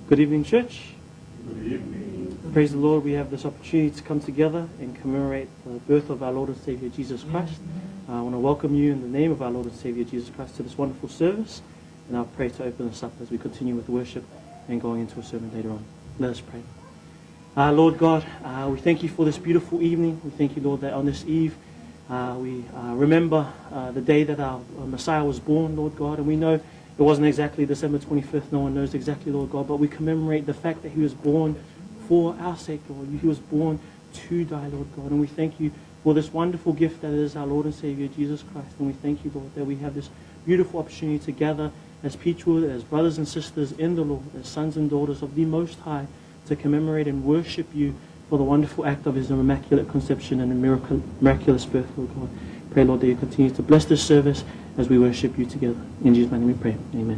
Good evening, church. Good evening. Praise the Lord, we have this opportunity to come together and commemorate the birth of our Lord and Savior Jesus Christ. I want to welcome you in the name of our Lord and Savior Jesus Christ to this wonderful service, and I'll pray to open us up as we continue with worship and going into a sermon later on. Let us pray. Lord God, we thank you for this beautiful evening. We thank you, Lord, that on this eve we remember the day that our Messiah was born, Lord God, and we know it wasn't exactly December 25th. No one knows exactly, Lord God, but we commemorate the fact that he was born for our sake, Lord. He was born to die, Lord God, and we thank you for this wonderful gift that is our Lord and Savior, Jesus Christ. And we thank you, Lord, that we have this beautiful opportunity to gather as Peachwood, as brothers and sisters in the Lord, as sons and daughters of the Most High, to commemorate and worship you for the wonderful act of his immaculate conception and miraculous birth, Lord God. Pray, Lord, that you continue to bless this service as we worship you together. In Jesus' name we pray. Amen.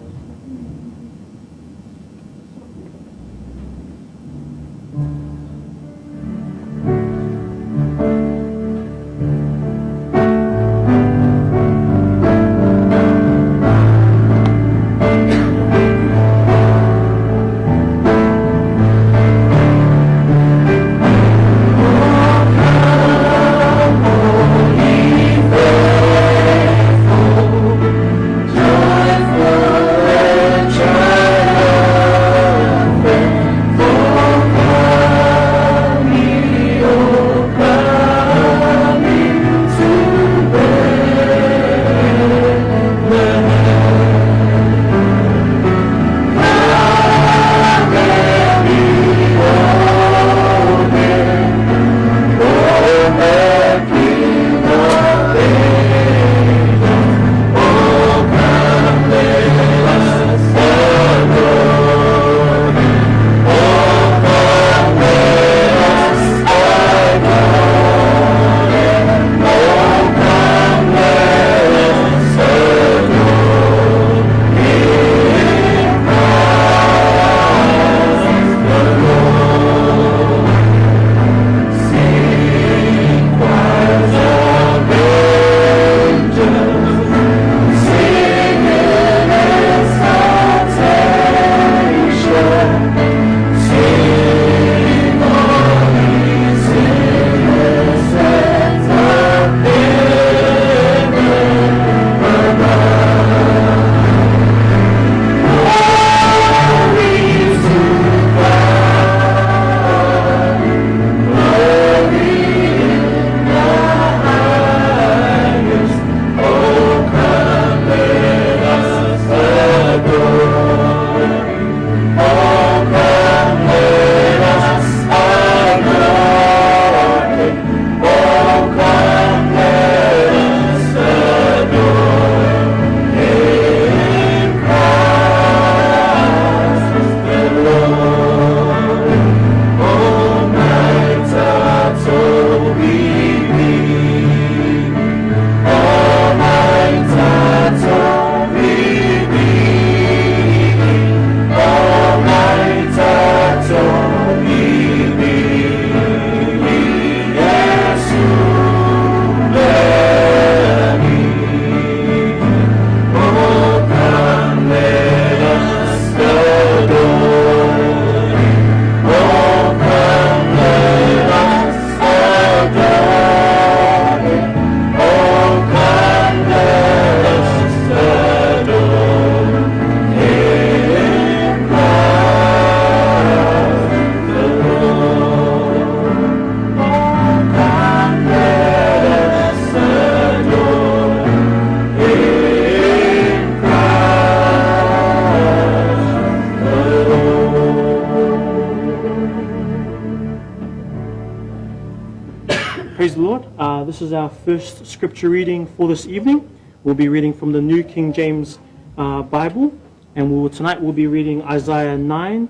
Praise the Lord. This is our first scripture reading for this evening. We'll be reading from the New King James Bible, and tonight we'll be reading Isaiah 9,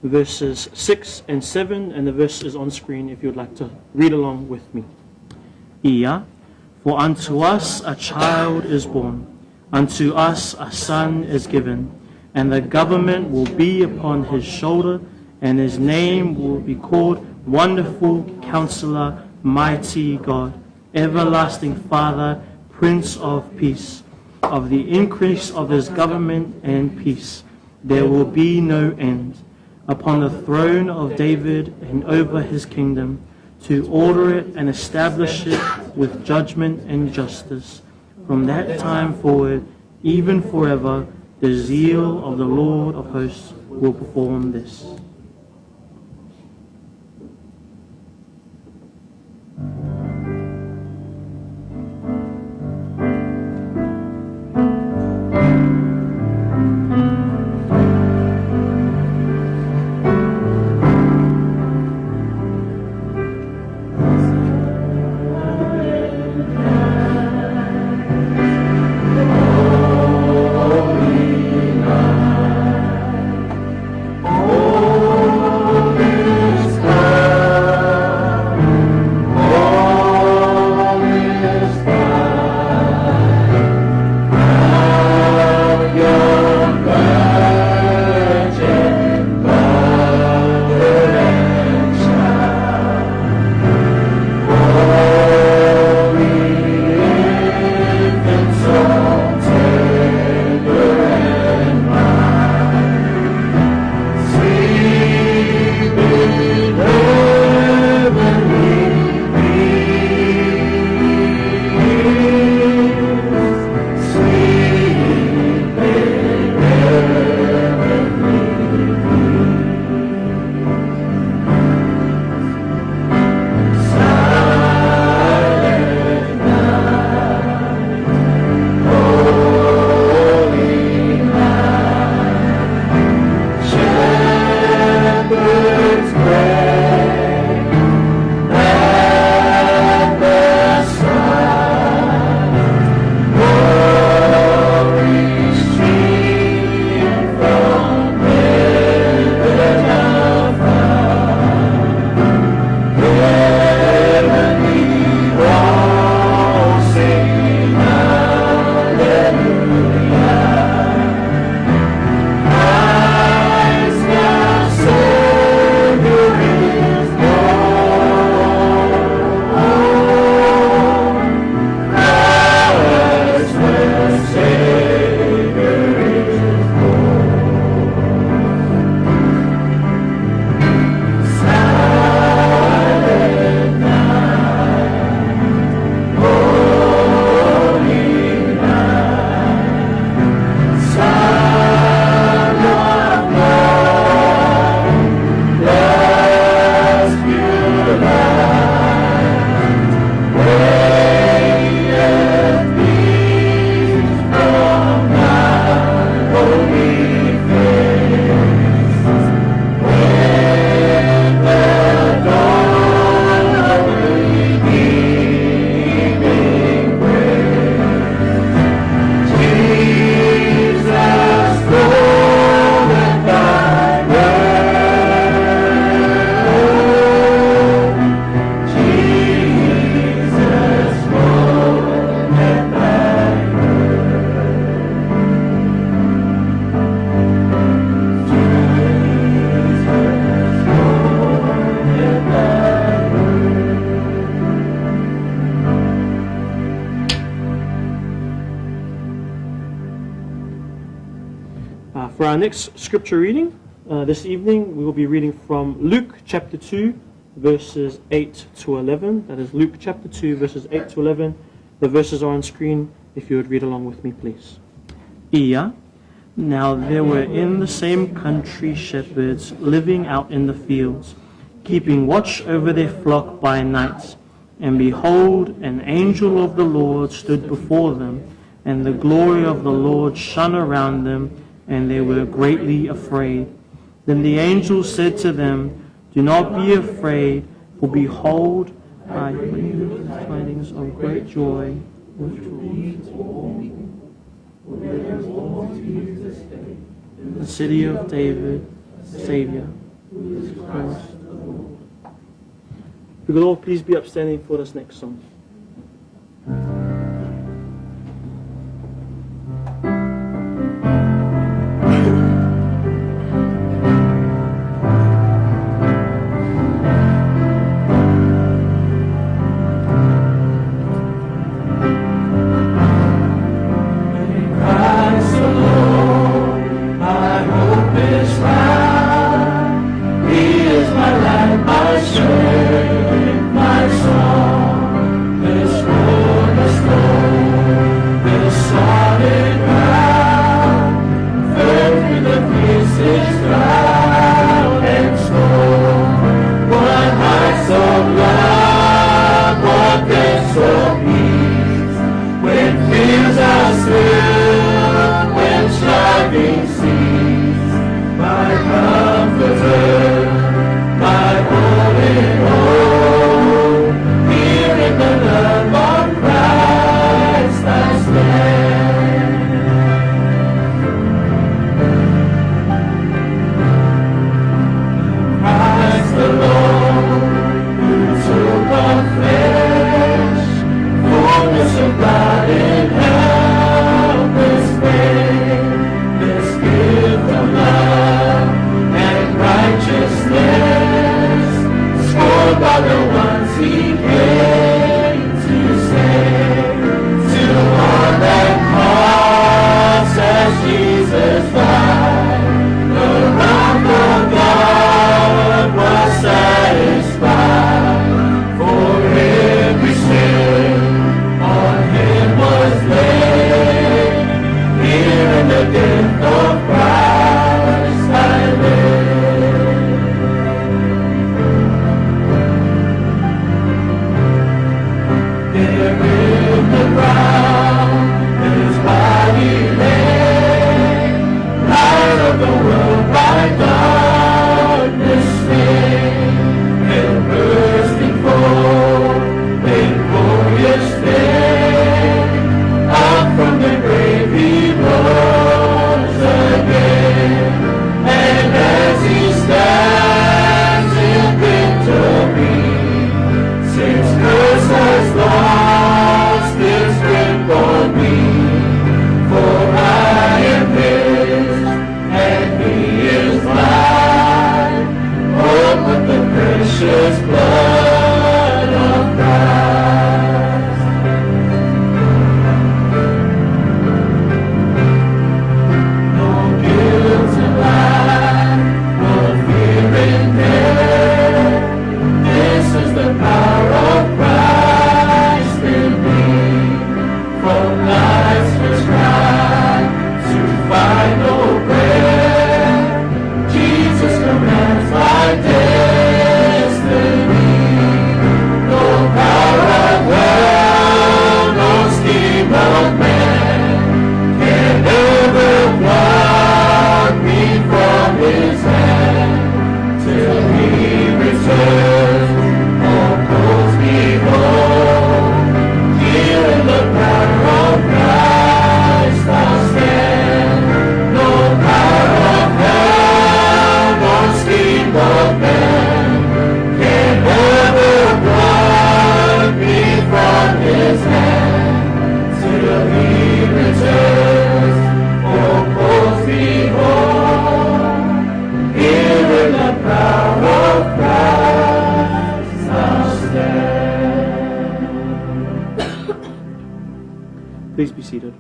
verses 6 and 7, and the verse is on screen if you'd like to read along with me. Ia, for unto us a child is born, unto us a son is given, and the government will be upon his shoulder, and his name will be called Wonderful Counselor, Mighty God, Everlasting Father, Prince of Peace. Of the increase of his government and peace there will be no end, upon the throne of David and over his kingdom, to order it and establish it with judgment and justice. From that time forward, even forever, the zeal of the Lord of hosts will perform this. For our next scripture reading this evening, we will be reading from Luke chapter 2, verses 8 to 11. That is Luke chapter 2, verses 8 to 11. The verses are on screen. If you would read along with me, please. Now there were in the same country shepherds living out in the fields, keeping watch over their flock by night. And behold, an angel of the Lord stood before them, and the glory of the Lord shone around them, and they were greatly afraid. Then the angel said to them, Do not be afraid, for behold, I bring you tidings of great joy, which will be to all people. For there is born to you this day in the city of David a Saviour, who is Christ the Lord. We will all please be upstanding for this next song. Christ the Lord, my hope is found. precious blood of Christ. No guilt in life, no fear in death. This is the power of Christ in me. From life's first cry to final prayer, Jesus commands my destiny. No power of hell, no scheme of man can ever block me from His hand. Till He returns or pulls me home, here in the power of Christ I'll stand. No power of hell, no scheme of man can ever block me from His hand. Till He returns or pulls me home, here in the power of Christ I'll stand. Please be seated.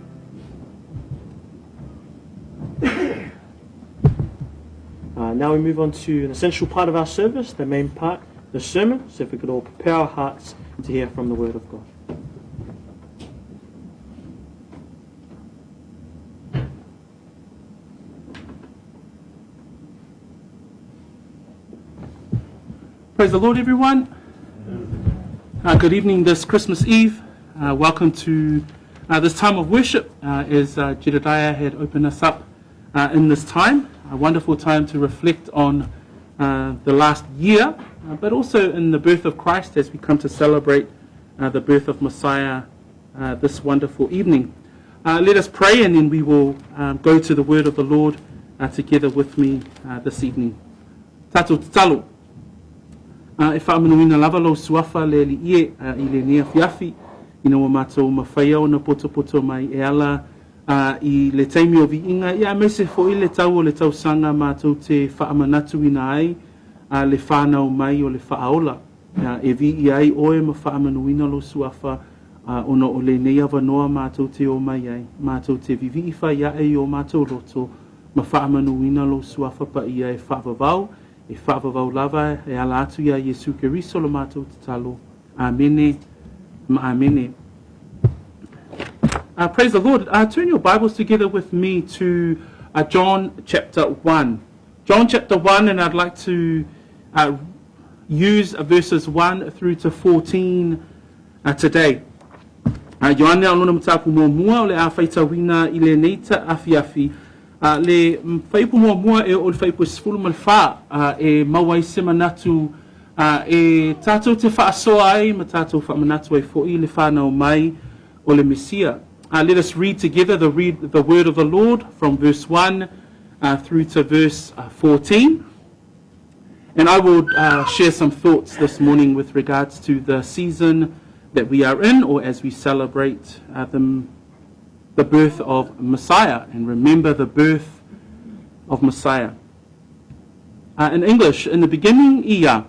Now we move on to an essential part of our service, the main part, the sermon. So if we could all prepare our hearts to hear from the Word of God. Praise the Lord, everyone. Good evening this Christmas Eve. Welcome to this time of worship as Jedediah had opened us up in this time. A wonderful time to reflect on the last year, but also in the birth of Christ as we come to celebrate the birth of Messiah this wonderful evening. Let us pray and then we will go to the word of the Lord together with me this evening. Tatou talo. E whaamanuina lava lo suafa le li ie I le nea fiafi ina wa mātou mawhaia o na poto mai e ala I le taimi o viinga ia mese fo I le tau o le tau sanga mātou te whaamanatu ina ai le whanau mai o le whaaola e vi I ai oe ma whaamanuina lo suafa ono o le nei avanoa mātou te o mai ai mātou te vivi I whaia ai o mātou roto ma whaamanuina lo suafa pa ia e whaavavau e whaavavau lava e ala atu ia Yesu Keriso lo mātou te talo. Amene, ma amene. Praise the Lord. Turn your Bibles together with me to John chapter 1. John chapter 1, and I'd like to use verses 1 through to 14 today. Ioane alona matapu mua o le a whaitawina I le neita afiafi. Le whaipu mua e o le whaipu sifuru malwha e mawai semanatu e tātou te whaasoa ai ma tātou whaamanatu ai fo I le whanau mai o le Mesia. Let us read together the word of the Lord from verse 1 through to verse 14. And I will share some thoughts this morning with regards to the season that we are in, or as we celebrate the birth of Messiah, and remember the birth of Messiah. In English, in the beginning, ia.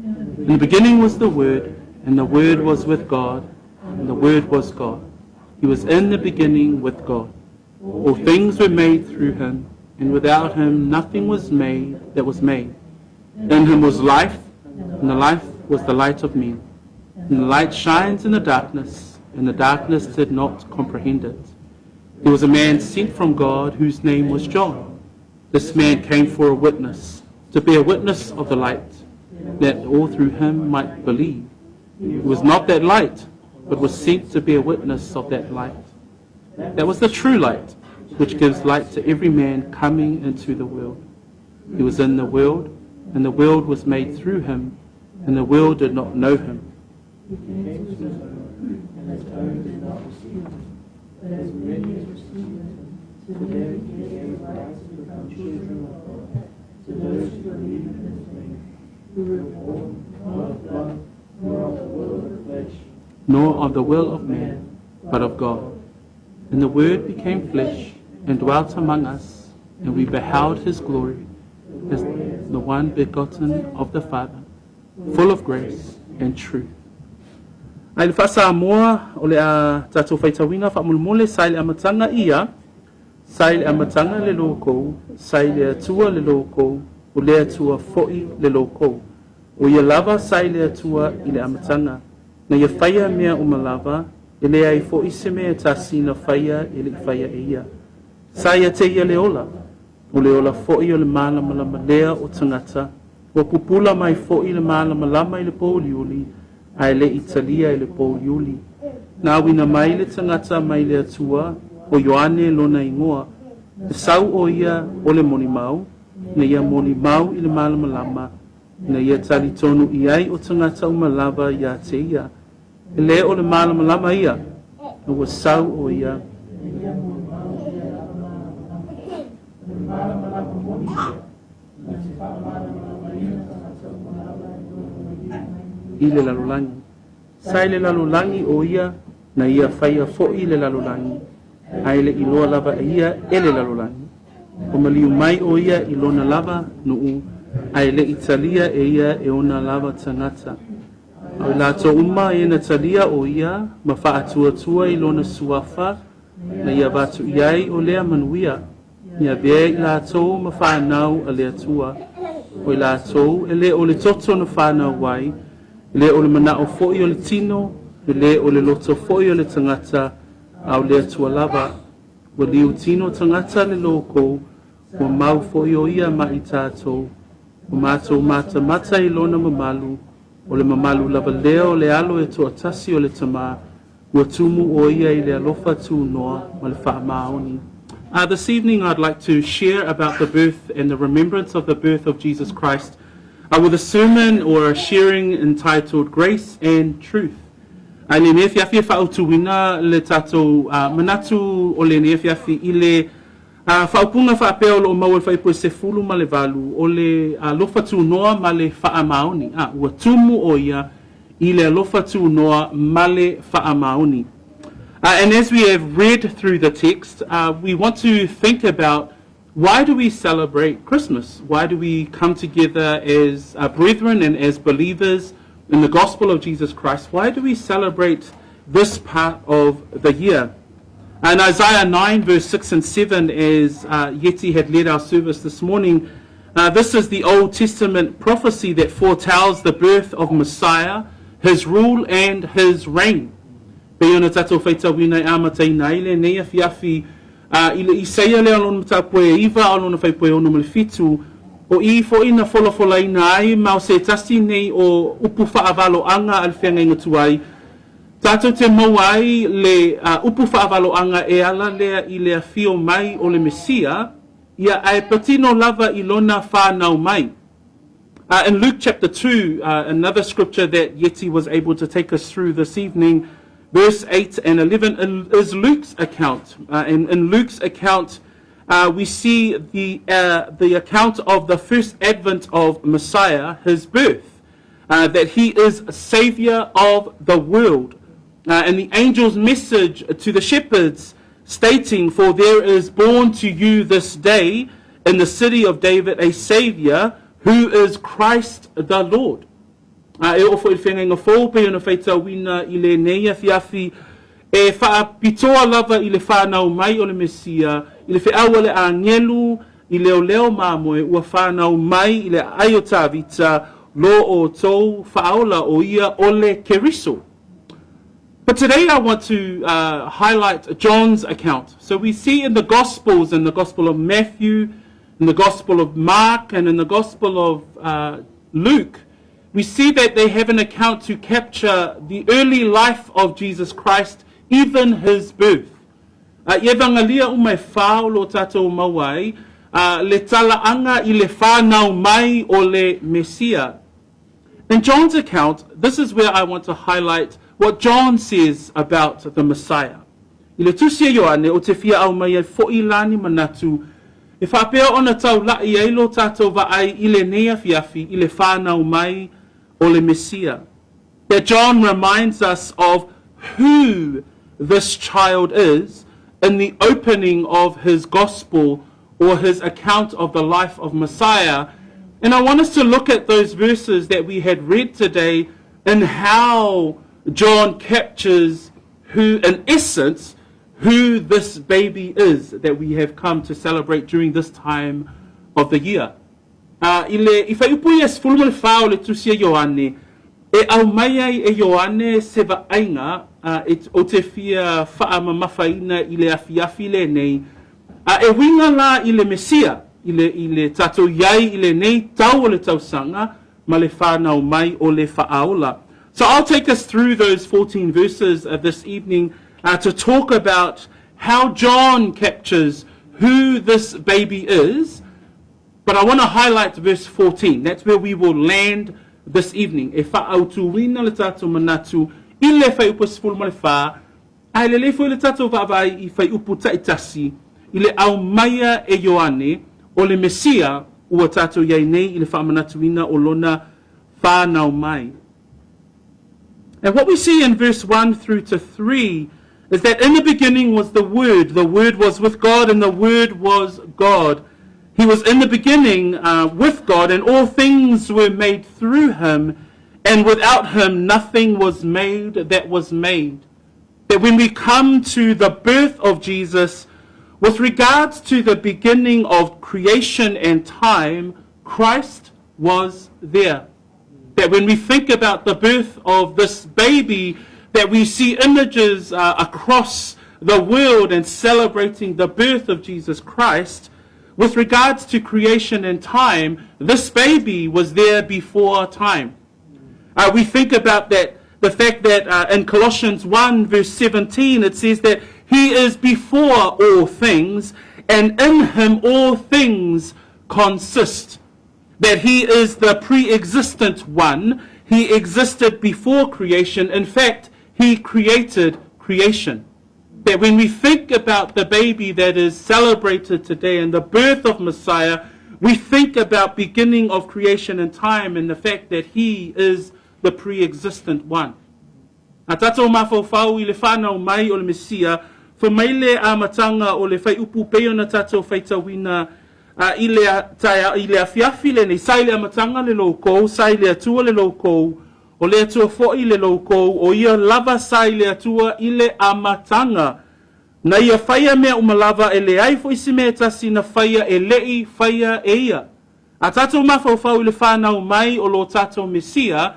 In the beginning was the Word, and the Word was with God, and the Word was God. He was in the beginning with God. All things were made through Him, and without Him nothing was made that was made. In Him was life, and the life was the light of men. And the light shines in the darkness, and the darkness did not comprehend it. There was a man sent from God whose name was John. This man came for a witness, to bear witness of the light, that all through him might believe. He was not that light, but was sent to bear witness of that light. That was the true light, which gives light to every man coming into the world. He was in the world, and the world was made through him, and the world did not know him. Nor of the will of man, but of God. And the Word became flesh and dwelt among us, and we beheld His glory as the one begotten of the Father, full of grace and truth. Ai le whasa moa o le a tatou whaitawina whamulmole sai le amatanga ia, sai le amatanga le loko, sai le atua le loko, o le atua fo'i le loko. O ia lava sai le atua i le amatanga, na ia whaia mea o malava, e le ai fo'i se mea tasina whaia e le whaia e ia. Sai a te ia le ola, o le ola fo'i o le malama lama lea o tangata, o pupula mai fo'i le malama lama i le pōliuli, ai le Italia i le pōliuli. Nā wina mai le tangata mai le atua, o Ioane lona ingoa, e sau o ia o le moni mau, na ia moni mau i le malama lama, na ia tali tonu i ai o tangata o malava ia te ia. E le o le malama lama ia, na ua sau o ia. I le lalulangi. Sai le lalulangi o ia, na ia whaia fo'i le lalulangi. Ai le iloa lava e ia e le lalulangi. O maliu mai o ia ilona lava nuu, ai le Italia e ia e ona lava tangata. Au la to uma e na talia o ia, ma wha atua tua ilona suafa, na ia vatu iai o lea manuia. Ia vea i la to ma wha nau a lea tua. O i la to e le o le toto na wha nau wai, le o le mana o fo'i o le tino, le o le loto fo'i o le tangata, au lea tua lava. Wa liu tino tangata le loko, wa mau fo'i o ia ma i tātou, wa mātou mata mata i lona mamalu, o le mamalu lava leo le alo e toa tasi o le tamā, wa tumu o ia i le alofa tū noa ma le wha maoni. This evening I'd like to share about the birth and the remembrance of the birth of Jesus Christ with a sermon or a sharing entitled Grace and Truth. Le nefiafi whautuwina le tatou manatu o le nefiafi i le whaupunga whaapea o maua whaipoe se fulu ma le valu o le lofa tū noa ma le whaamaoni. Ua tumu o ia i le lofa tū noa ma le whaamaoni. And as we have read through the text, we want to think about why do we celebrate Christmas? Why do we come together as brethren and as believers in the gospel of Jesus Christ? Why do we celebrate this part of the year? In Isaiah 9 verse 6 and 7, as Yeti had led our service this morning, this is the Old Testament prophecy that foretells the birth of Messiah, his rule and his reign. Peona tatou whaitawina amatai naile nea fiafi i le Isaia le alon matapoe iwa alon whaipoe ono mele fitu o I fo ina fola ina ai mau se tasi nei o upu whaavalo anga al whianga inga tuai. Tātou te mau ai le upu whaavalo anga e ala lea I lea fio mai o le Mesia ia ai patino lava I lona whanau mai. In Luke chapter 2, another scripture that Yeti was able to take us through this evening, verse 8 and 11 is Luke's account. In Luke's account, we see the account of the first advent of Messiah, his birth, that he is a savior of the world. And the angel's message to the shepherds stating, "For there is born to you this day in the city of David a savior who is Christ the Lord." E ofo I whenga inga whaupe ona whaitawina I le neia fiafi e whaapitoa lava I le whanau mai o le Mesia, I le whiaua le angelu, I leo leo mamoe, ua whanau mai I le ai o tāwita, lo o tau, whaola o ia o le keriso. But today I want to highlight John's account. So we see in the Gospels, in the Gospel of Matthew, in the Gospel of Mark, and in the Gospel of Luke, we see that they have an account to capture the early life of Jesus Christ, even his birth. Evangelia umai whao lo tātou mawai, le talaanga I le whanau mai o le Mesia. In John's account, this is where I want to highlight what John says about the Messiah. I le tusia Ioane o te fia au mai ai fo'i lani manatu, e whapea ona tau lai ai lo tātou vaai I le nea fiafi, I le whanau mai o le Mesia. That John reminds us of who this child is in the opening of his gospel or his account of the life of Messiah, And I want us to look at those verses that we had read today and how John captures who, in essence, who this baby is that we have come to celebrate during this time of the year. I whaiupu es fulmul whao le tusia Ioane, e au mai ai e Ioane se vaainga o te fia whaamamafaina i le afiafi le nei, e winga la i le Mesia, i le tatou iai i le nei tau o le tausanga, ma le whanau mai o le whaaola. So I'll take us through those 14 verses this evening to talk about how John captures who this baby is. But I want to highlight verse 14. That's where we will land this evening. E whaautu wina le tatou manatu, i le whaiupu sifuru ma le wha, ai le lefo le tatou vavai i whaiupu taitasi, i le au maia e Ioane, o le Mesia, ua tatou iai nei i le whaamanatuina o lona whanau mai. And what we see in verse 1 through to 3 is that in the beginning was the Word was with God, and the Word was God. He was in the beginning with God, and all things were made through him, and without him nothing was made that was made. That when we come to the birth of Jesus, with regards to the beginning of creation and time, Christ was there. That when we think about the birth of this baby, that we see images across the world and celebrating the birth of Jesus Christ. With regards to creation and time, this baby was there before time. We think about that, the fact that in Colossians 1 verse 17, it says that he is before all things, and in him all things consist. That he is the pre-existent one. He existed before creation. In fact, he created creation. That when we think about the baby that is celebrated today and the birth of Messiah, we think about beginning of creation and time and the fact that he is the pre-existent one. A tatou mawhauwhau I le whanau mai o le Mesia, for mai le amatanga o le whai upu peo na tatou whaitawina I le afiafi le nei, sai le amatanga le loko, sai le atua le loko, o le atua fo'i le loko, o ia lava sai le atua I le amatanga. Na ia whaia mea umalava e le ai fo isi mea tasi na whaia e lei whaia e ia. A tātou mawhauwhau I le whanau mai o lo tātou Mesia,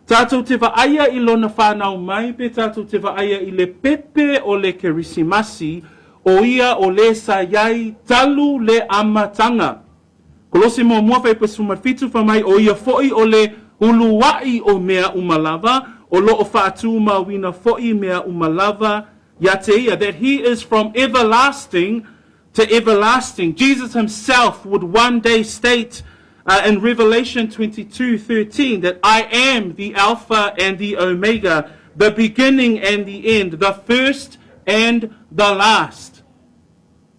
tātou te waaia I lona whanau mai, pe tātou te waaia I le pepe o le kerisimasi, o ia o le sa iai talu le amatanga. Kolose mo mua whai pasuma fitu whamai o ia fo'i o le uluwai o mea umalava, o lo o whaatu mawina fo'i mea umalava, ya te ia, that he is from everlasting to everlasting. Jesus himself would one day state in Revelation 22:13 that I am the Alpha and the Omega, the beginning and the end, the first and the last.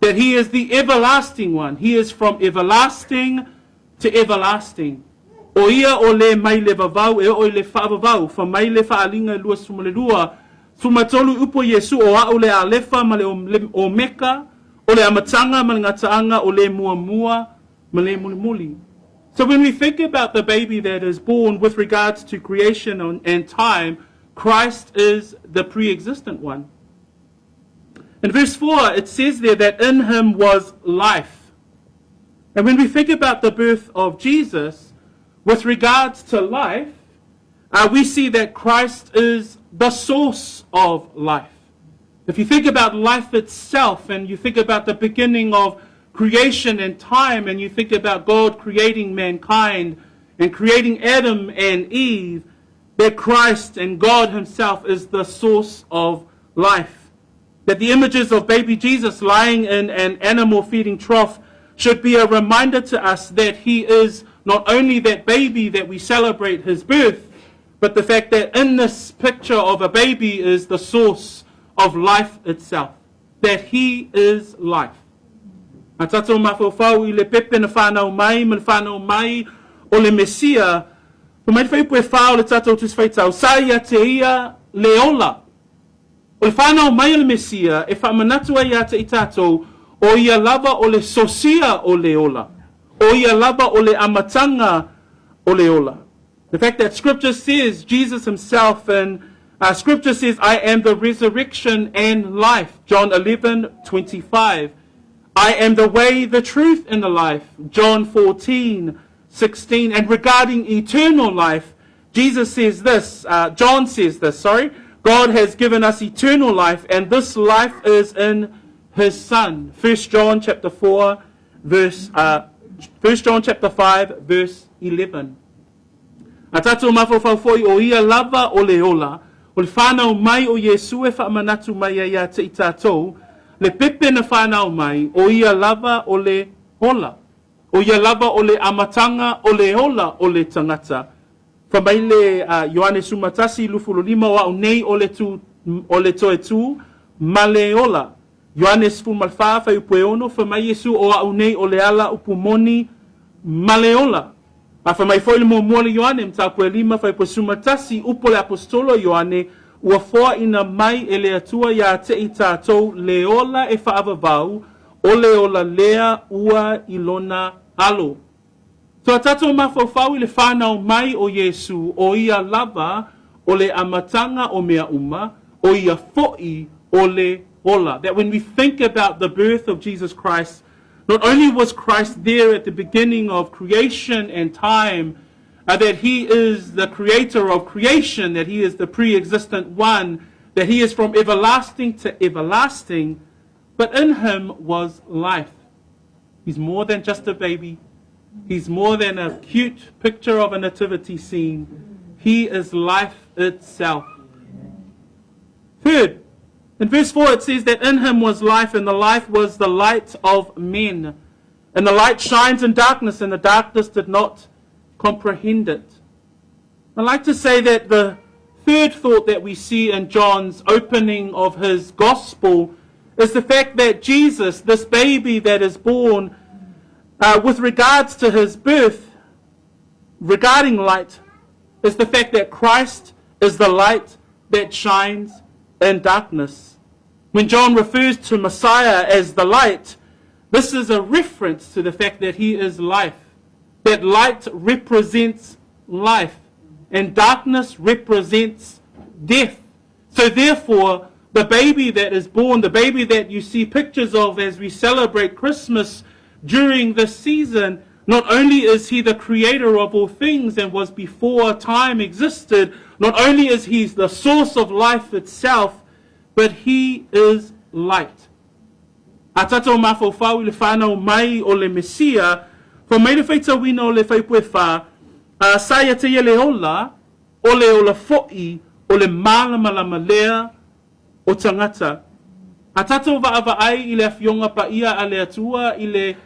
That he is the everlasting one. He is from everlasting to everlasting. O ia o le mai le vavau e o le whaavavau, fa mai le whaalinga lua sumalelua, sumatolu upo Yesu o au le alefa ma le omeka, o le amatanga ma le ngataanga, o le muamua ma le mulimuli. So when we think about the baby that is born with regards to creation and time, Christ is the pre-existent one. In verse 4, it says there that in him was life. And when we think about the birth of Jesus, with regards to life, we see that Christ is the source of life. If you think about life itself, and you think about the beginning of creation and time, and you think about God creating mankind and creating Adam and Eve, that Christ and God himself is the source of life. That the images of baby Jesus lying in an animal feeding trough should be a reminder to us that he is not only that baby that we celebrate his birth, but the fact that in this picture of a baby is the source of life itself. That he is life. A tatou mawhauwhau I le pepe na whanau mai, ma le whanau mai o le Mesia, pa mai whaipu e whao le tatou tus whaitau, sa ia te ia le ola. O le whanau mai o le Mesia, e whamanatu ai ata I tātou, o ia lava o le sosia o le ola. o ia lava o le amatanga o le ola. The fact that Scripture says, Jesus himself, and Scripture says, I am the resurrection and life. John 11:25. I am the way, the truth, and the life. John 14:16. And regarding eternal life, Jesus says this, John says this, God has given us eternal life, and this life is in his Son. 1 John chapter 5, verse 11. A tātou mawhawhawhoi o ia lava o le ola, o le whanau mai o Yesu e whaamanatu mai ia te i tātou, le pepe na whanau mai o ia lava o le ola, o ia lava o le amatanga o le ola o le tangata. Whamai le Ioane Sumatasi lufulolima wa o nei o le toe tū, ma le ola. Ioane Sfu Malfa whai upu e ono, whamai Yesu o au nei o le ala upu moni, ma le ola. A whamai foi le mua le Ioane, mta koe lima whai po Sumatasi upo le apostolo Ioane, ua foa ina mai e le atua ia te i tātou le ola e whaavavau, o le ola lea ua ilona alo. So a tātou mawhawhau I le whanau mai o Yesu, o ia lava o le amatanga o mea uma, o ia fo'i o le ola. That when we think about the birth of Jesus Christ, not only was Christ there at the beginning of creation and time, that he is the creator of creation, that he is the pre-existent one, that he is from everlasting to everlasting, but in him was life. He's more than just a baby. He's more than a cute picture of a nativity scene. He is life itself. Third, in verse 4 it says that in him was life, and the life was the light of men. And the light shines in darkness, and the darkness did not comprehend it. I'd like to say that the third thought that we see in John's opening of his gospel is the fact that Jesus, this baby that is born, with regards to his birth, regarding light, is the fact that Christ is the light that shines in darkness. When John refers to Messiah as the light, this is a reference to the fact that he is life. That light represents life, and darkness represents death. So therefore, the baby that is born, the baby that you see pictures of as we celebrate Christmas during this season, not only is he the creator of all things and was before time existed, not only is he the source of life itself, but he is light. A tātou mawhawhau I le whanau mai o le Mesia, for mai le whaita wina o le whaipue wha, saia te le ola, o le fo'i, o le malamalama lea, o tangata. A tātou wa ai I le awhionga pa ia a le atua, I le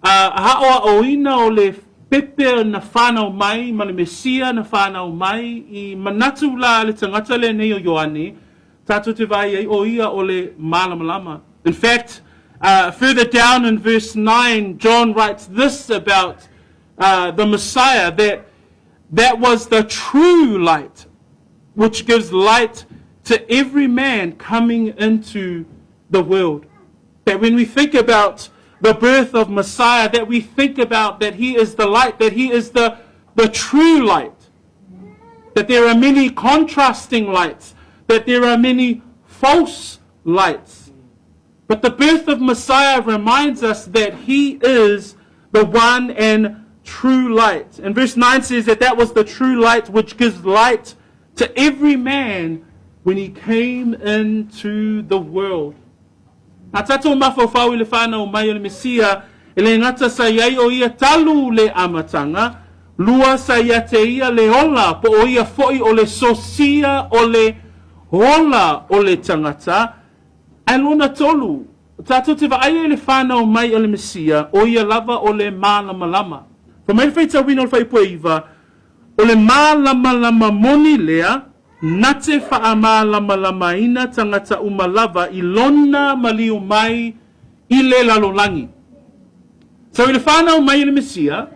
haoa o ina o le pepe na whanau mai, ma le Mesia na whanau mai, I manatu la le tangata le nei o Ioane, tātou te vai ai o ia o le malamalama. In fact, further down in verse 9, John writes this about the Messiah, that was the true light, which gives light to every man coming into the world. That when we think about the birth of Messiah, that we think about that he is the light, that he is the true light. That there are many contrasting lights, that there are many false lights. But the birth of Messiah reminds us that he is the one and true light. And verse 9 says that was the true light which gives light to every man when he came into the world. A tātou mawhawhau I le whanau mai o le Mesia, e le ngata sa iai o ia talu le amatanga, lua sa ia te ia le ola, po o ia fo'i o le sosia o le ola o le tangata, and luna tolu. Tātou te wa'aia le whanau mai o le Mesia, o ia lava o le malamalama. Fa mai whaita wina o le whaipua iwa, o le malamalama moni lea, nate whaamalamalama ina tangata umalava I lona maliu mai I le lalolangi. So I le whanau mai o le Mesia,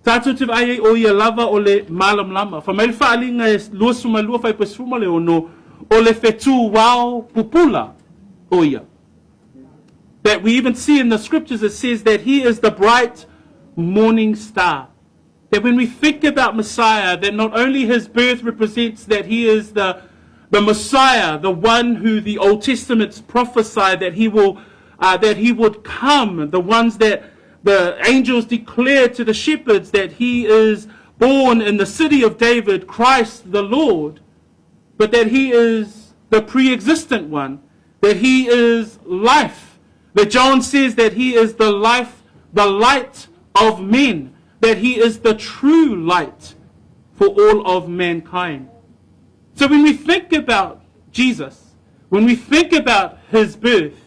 tātou te wa'aia o ia lava o le malamalama. Fa mai le whaalinga e lua suma lua whaipua suma le ono, o le whetu wao pupula o ia. That we even see in the scriptures, it says that he is the bright morning star. That when we think about Messiah, that not only his birth represents that he is the Messiah, the one who the Old Testaments prophesy that he would come, the ones that the angels declare to the shepherds that he is born in the city of David, Christ the Lord, but that he is the pre-existent one, that he is life. That John says that he is the life, the light of men, that he is the true light for all of mankind. So when we think about Jesus, when we think about his birth,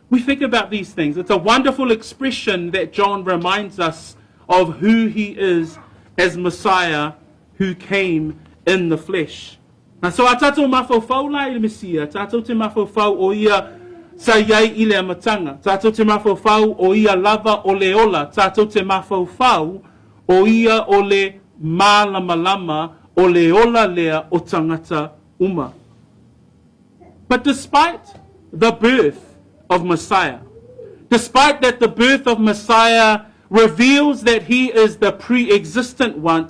we think about these things. It's a wonderful expression that John reminds us of who he is as Messiah who came in the flesh. And so a tātou mawhauwhau la i le Mesia, tātou te mawhauwhau o ia sa iai i le amatanga, tātou te mawhauwhau o ia lava o le ola, tātou te mawhauwhau o ia o le malamalama o le ola lea o tangata uma. But despite the birth of Messiah, despite that the birth of Messiah reveals that he is the pre-existent one,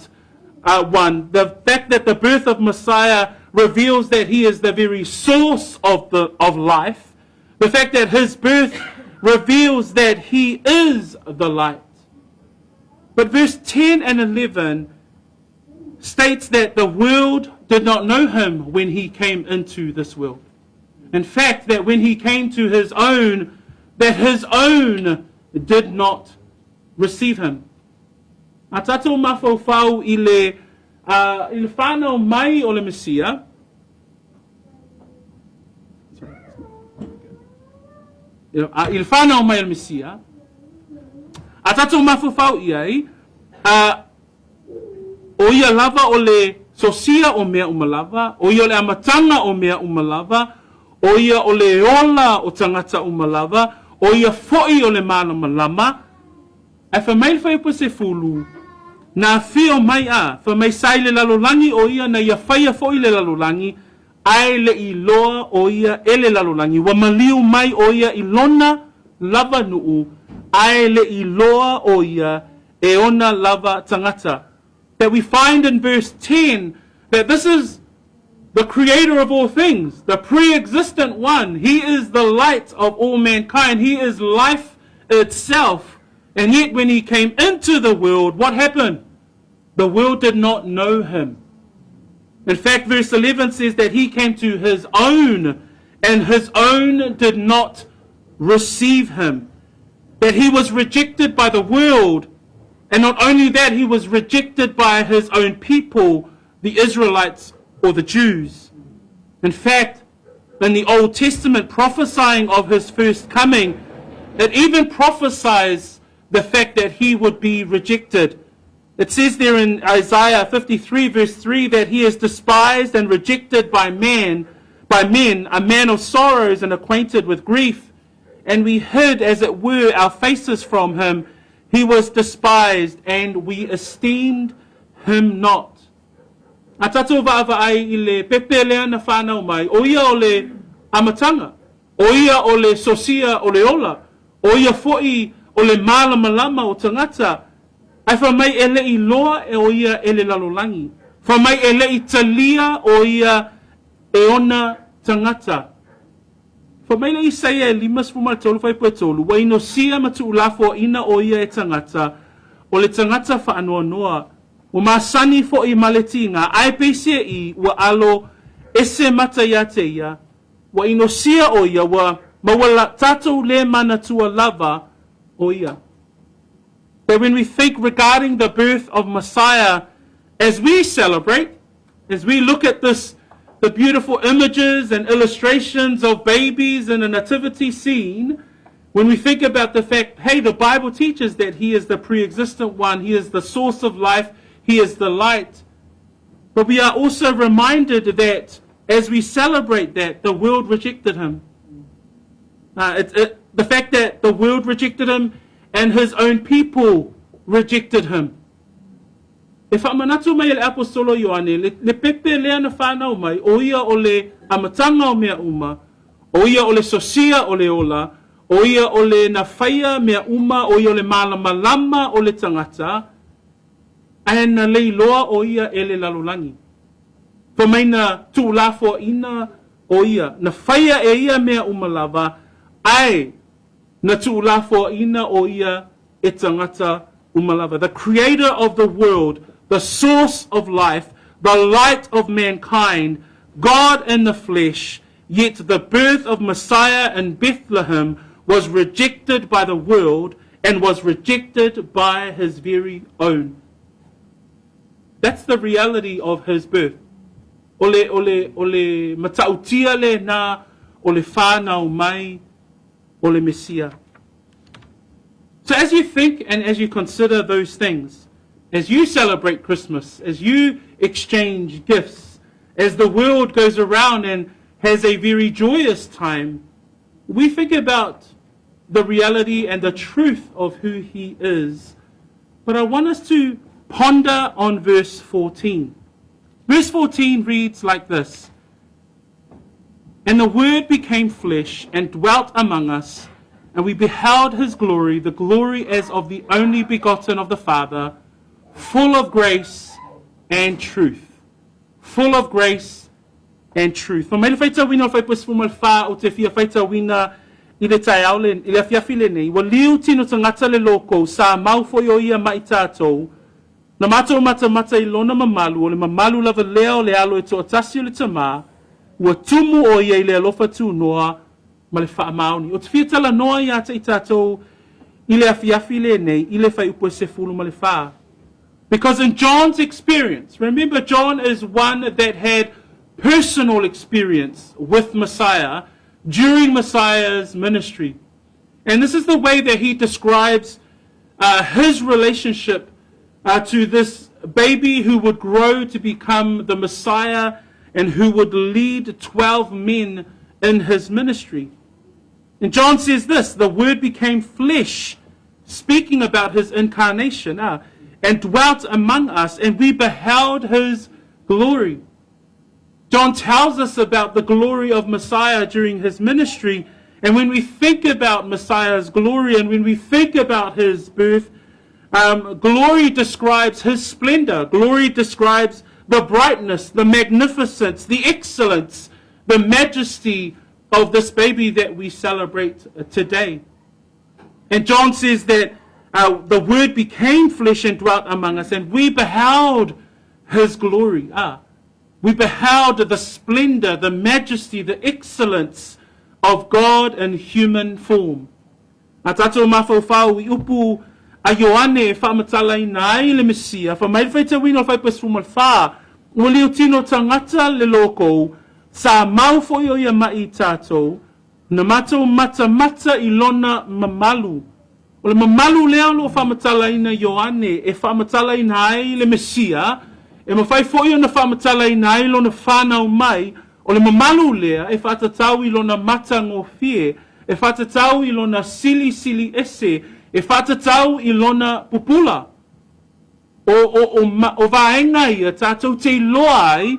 the fact that the birth of Messiah reveals that he is the very source of life, the fact that his birth reveals that he is the light. But verse 10 and 11 states that the world did not know him when he came into this world. In fact, that when he came to his own, that his own did not receive him. A tātou mawhauwhau i le whānau mai o le Mesia. I le whānau mai o le Mesia. A tātou mawhauwhau i ai, o ia lava o le sosia o mea umalava, o ia le amatanga o mea umalava, o ia o le ola o tangata umalava, o ia foi o le mana malama, e wha mai whai pa se fulu, nā whio mai a, wha mai sai le lalolangi o ia na ia whaia foi le lalolangi, ai le i loa o ia e le lalolangi, wa maliu mai o ia i lona lava nuu, ai le i loa o ia e ona lava tangata. That we find in verse 10 that this is the creator of all things, the pre-existent one. He is the light of all mankind. He is life itself. And yet when he came into the world, what happened? The world did not know him. In fact, verse 11 says that he came to his own, and his own did not receive him. That he was rejected by the world. And not only that, he was rejected by his own people, the Israelites or the Jews. In fact, in the Old Testament prophesying of his first coming, it even prophesies the fact that he would be rejected. It says there in Isaiah 53 verse 3 that he is despised and rejected by men, a man of sorrows and acquainted with grief. And we hid, as it were, our faces from him. He was despised, and we esteemed him not. A tātou wāwa ai i le pepe lea na whānau mai, o ia o le amatanga, o ia o le sosia o le ola, o ia fo'i o le malamalama o tangata, ai wha mai e le i loa e o ia e le lalolangi, wha mai e le i talia o ia e ona tangata. Fa mai le Isaia e limas fu mal tolu fai pua tolu, wa ino sia matu ulafo ina o ia e tangata, o le tangata fa anoa noa, o masani fo i maletinga, ai peise i wa alo ese mata ia te ia, wa ino sia o ia wa mawala tatou le mana tua lava o ia. That when we think regarding the birth of Messiah, as we celebrate, as we look at this, the beautiful images and illustrations of babies in a nativity scene, when we think about the fact, hey, the Bible teaches that he is the pre-existent one, he is the source of life, he is the light. But we are also reminded that as we celebrate that, the world rejected him. The fact that the world rejected him and his own people rejected him. E whamanatu mai le apostolo Ioane, le pepe lea na whanau mai, o ia o le amatanga o mea uma, o ia o le sosia o le ola, o ia o le na whaia mea uma, o ia o le malama o le tangata, ae na leiloa o ia e le lalolangi. Pa mai na tūlafo ina o ia, na whaia e ia mea uma lava, ai na tūlafo ina o ia e tangata umalava. The creator of the world, the source of life, the light of mankind, God in the flesh, yet the birth of Messiah in Bethlehem was rejected by the world and was rejected by his very own. That's the reality of his birth. Ole matautia le na, ole whānau mai, ole Messiah. So as you think and as you consider those things, as you celebrate Christmas, as you exchange gifts, as the world goes around and has a very joyous time, we think about the reality and the truth of who he is. But I want us to ponder on verse 14. Verse 14 reads like this: "And the Word became flesh and dwelt among us, and we beheld his glory, the glory as of the only begotten of the Father, full of grace and truth." Full of grace and truth. Mai le faita wina o fai pasfumal fa o te fia faita wina I le tai au le I le fiafi le nei. Wa liu tino tangata le loko sa mau foi o ia mai tātou. Na mātou mata I lona mamalu o le mamalu lava leo le alo e toa tasi o le tamā. Ua tumu o ia I le alofa tū noa ma le wha mauni. O te fia tala noa ia te I tātou I le afiafi le nei I le fai upo se fulu ma le wha. Because in John's experience, remember John is one that had personal experience with Messiah during Messiah's ministry. And this is the way that he describes his relationship to this baby who would grow to become the Messiah and who would lead 12 men in his ministry. And John says this: the Word became flesh, speaking about his incarnation, and dwelt among us, and we beheld his glory. John tells us about the glory of Messiah during his ministry, and when we think about Messiah's glory and when we think about his birth, glory describes his splendor. Glory describes the brightness, the magnificence, the excellence, the majesty of this baby that we celebrate today. And John says that the Word became flesh and dwelt among us, and we beheld his glory. We beheld the splendor, the majesty, the excellence of God in human form. A tātou mawhauwhau I upu a Ioane whaamatala I nai le Mesia, wha mai whaita wino whai pasfumal wha, ua leo tino tangata le loko, sa mau fo o ia mai tātou, na mātou mata I lona mamalu. O le mamalu lea lo whaamatala ina Ioane, e whaamatala ina ai le Mesia, e mawhai fōi o na whaamatala ina ai lo na whānau mai, o le mamalu lea e whaatatau I lo na mata ngō fie, e whaatatau I lo na sili ese, e whaatatau I lo na pupula. O vaenga ia tātou te loa ai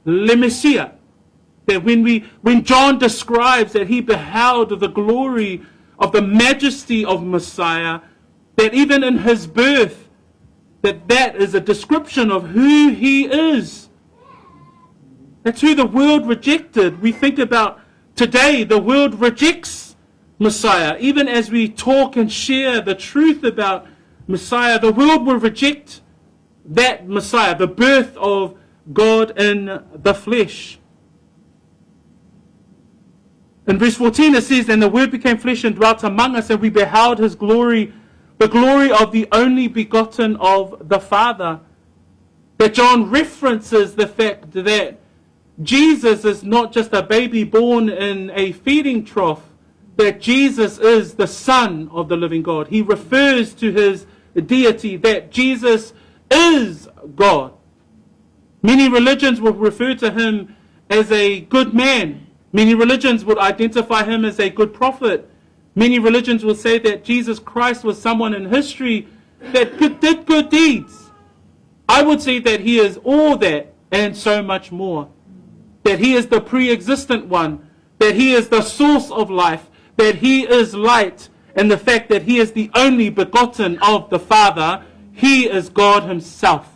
le Mesia. That when John describes that he beheld the glory of the majesty of Messiah, that even in his birth, that is a description of who he is. That's who the world rejected. We think about today, the world rejects Messiah. Even as we talk and share the truth about Messiah, the world will reject that Messiah, the birth of God in the flesh. In verse 14 it says, "And the Word became flesh and dwelt among us, and we beheld his glory, the glory of the only begotten of the Father." That John references the fact that Jesus is not just a baby born in a feeding trough, that Jesus is the Son of the living God. He refers to his deity, that Jesus is God. Many religions will refer to him as a good man. Many religions would identify him as a good prophet. Many religions will say that Jesus Christ was someone in history that did good deeds. I would say that he is all that and so much more. That he is the pre-existent one. That he is the source of life. that he is light and the fact that he is the only begotten of the Father, he is God himself.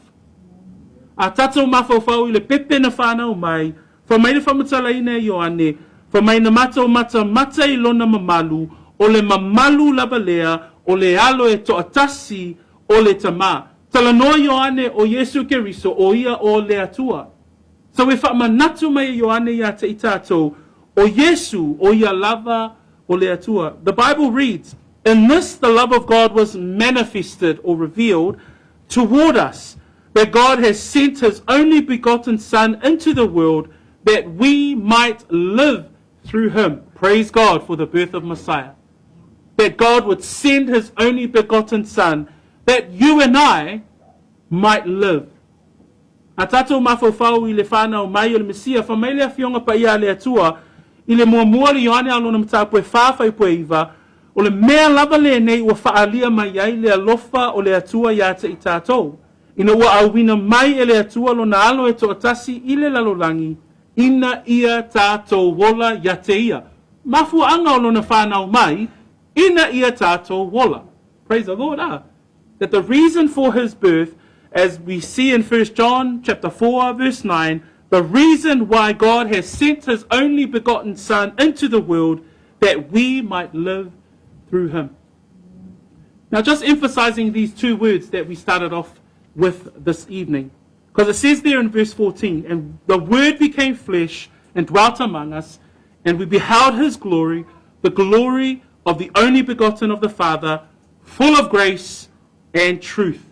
A tatou mafofau I le pepe na whanau mai, whamai na whamatala ina I Ioane, whamai na mata o mata mata I lona mamalu, o le mamalu lava lea, o le alo e toatasi, o le tama. Tala noa Ioane o Yesu Keriso, o ia o le atua. So e whamanatu mai Ioane ia te itatou, o Yesu, o ia lava, o le atua. The Bible reads, in this the love of God was manifested or revealed toward us, that God has sent his only begotten Son into the world that we might live through him. Praise God for the birth of Messiah. That God would send his only begotten Son that you and I might live. A tatou mafofau I le whanau mai o le Mesia, whamaile a fionga pa ia le atua, I le muamua le Ioane alona matapu e whawhai pue iwa, o le mea lava le nei ua whaalia mai ai le alofa o le atua ia te I tātou. Ina ua awina mai e le atua lo na alo e toatasi I le lalolangi, ina ia tātou wola ia te ia. Mafu anga o lona whanau mai, ina ia tātou wola. Praise the Lord. That the reason for his birth, as we see in 1 John chapter 4 verse 9, the reason why God has sent his only begotten Son into the world that we might live through him. Now just emphasizing these two words that we started off with this evening. Because it says there in verse 14, and the Word became flesh and dwelt among us, and we beheld his glory, the glory of the only begotten of the Father, full of grace and truth.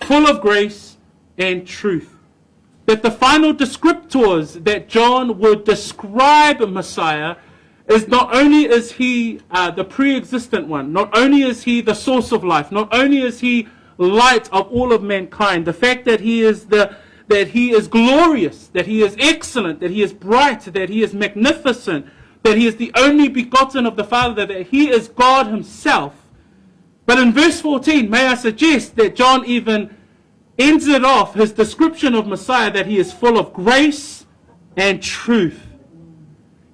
Full of grace and truth. That the final descriptors that John would describe Messiah is not only is he the pre-existent one, not only is he the source of life, not only is he light of all of mankind, the fact that he is glorious, that he is excellent, that he is bright, that he is magnificent, that he is the only begotten of the Father, that he is God himself. But in verse 14, may I suggest that John even ends it off, his description of Messiah, that he is full of grace and truth.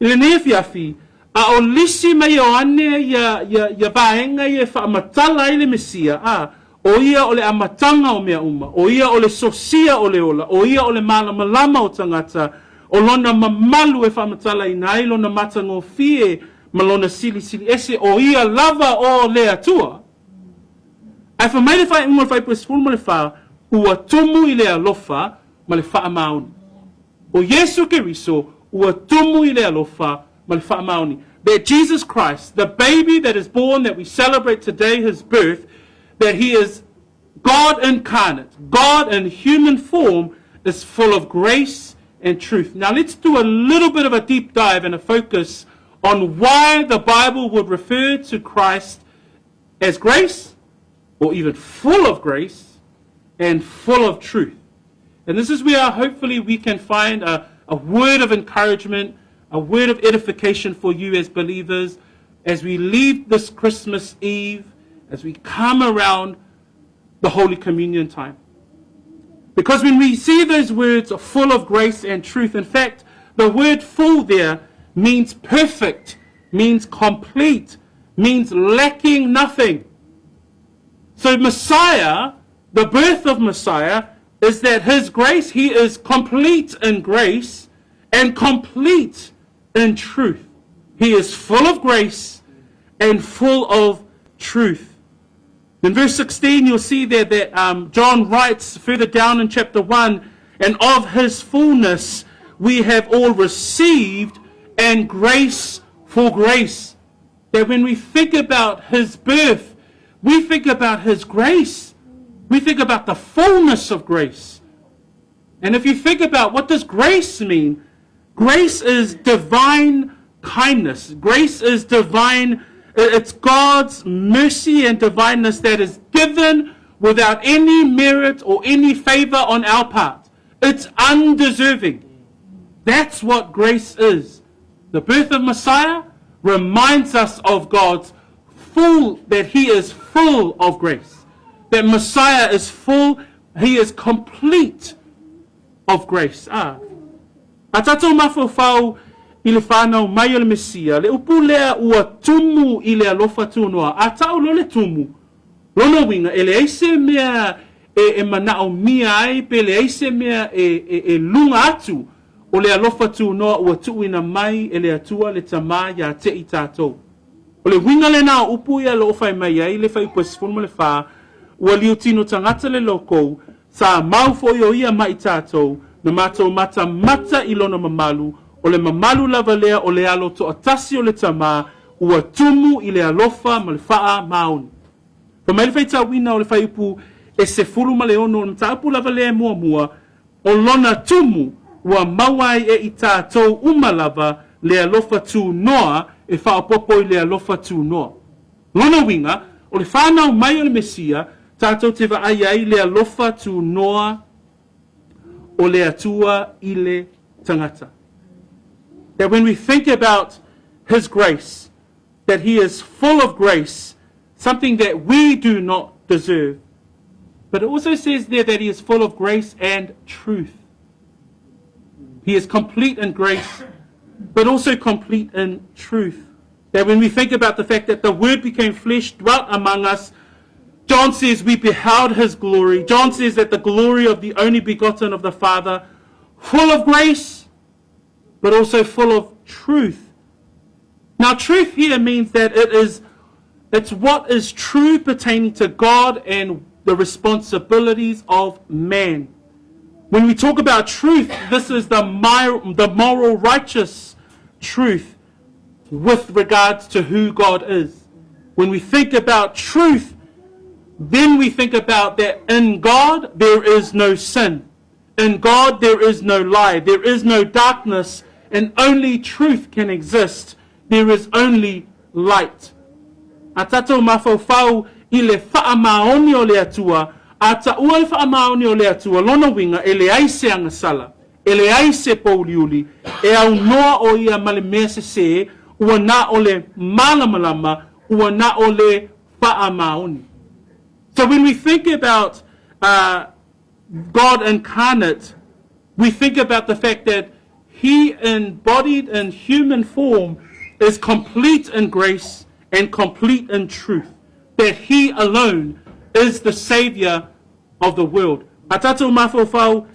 I le nefiafi, a o lisi mai o ane ya vaenga ia whaamatala I le Mesia, o ia o le amatanga o mea uma, o ia o le sosia o le ola, o ia o le malamalama o tangata, o lona mamalu e whaamatala I nai, lona matango fie, malona sili ese, o ia lava o le atua. Ai whamaile whai ingo whai pwes fulma le wha, ua tumu I le alofa, ma le wha mauni. O Yesu Keriso, ua tumu I le alofa, ma le wha mauni. That Jesus Christ, the baby that is born, that we celebrate today, his birth, that he is God incarnate, God in human form, is full of grace and truth. Now let's do a little bit of a deep dive and a focus on why the Bible would refer to Christ as grace, or even full of grace, and full of truth. And this is where hopefully we can find a word of encouragement, a word of edification for you as believers, as we leave this Christmas Eve, as we come around the Holy Communion time. Because when we see those words full of grace and truth, in fact, the word full there means perfect, means complete, means lacking nothing. So Messiah, the birth of Messiah, is that his grace, he is complete in grace and complete in truth. He is full of grace and full of truth. In verse 16, you'll see there that John writes further down in chapter 1, and of his fullness we have all received, and grace for grace. That when we think about his birth, we think about his grace. We think about the fullness of grace. And if you think about what does grace mean, grace is divine kindness. Grace is divine. It's God's mercy and divineness that is given without any merit or any favor on our part. It's undeserving. That's what grace is. The birth of Messiah reminds us of God's that he is full of grace. That Messiah is full, he is complete of grace. A tatou mawhawhau i le whanau mai o le Mesia, le upu lea ua tumu i le alofa tūnoa, a tau lo le tumu, lona winga, e le eise mea e manao mia ai, pe le eise mea e lunga atu, o le alofa tūnoa ua tuuina mai e le atua le tamā ia te i tātou. O le winga le nā upu ia lo ofai mai ai, le fai puesifunu le wha, ua liu tino tangata le loko, sa mau fo o ia mai tātou, na mātou mata i lona mamalu, o le mamalu lava lea o le alo to atasi o le tamā, ua tumu i le alofa ma le wha maoni. Pa mai le fai tawina o le fai upu, e se fulu ma le ono, o ta upu lava lea mua, o lona tumu, ua mawai e i tātou umalava le alofa tū noa, e whaopopo i le alofa tū noa. Lona winga, o le whanau mai o le Mesia, tātou te wa ai le alofa tū noa, o le atua i le tangata. That when we think about His grace, that He is full of grace, something that we do not deserve. But it also says there that He is full of grace and truth. He is complete in grace, but also complete in truth. That when we think about the fact that the Word became flesh, dwelt among us, John says we beheld His glory. John says that the glory of the only begotten of the Father, full of grace, but also full of truth. Now, truth here means that it's what is true pertaining to God and the responsibilities of man. When we talk about truth, this is the moral, righteous truth with regards to who God is. When we think about truth, then we think about that in God there is no sin. In God there is no lie. There is no darkness, and only truth can exist. There is only light. A tatou mawhauwhau i le whaamaoni o le atua, a ta ua le whaamaoni o le atua, lona winga e le aise angasala, e le aise pauliuli, e au noa o ia male mea se, ua na o le malamalama, ua na o le whaamaoni. So when we think about God incarnate, we think about the fact that He embodied in human form is complete in grace and complete in truth. That He alone is the Savior of the world. A tatou mawhauwhau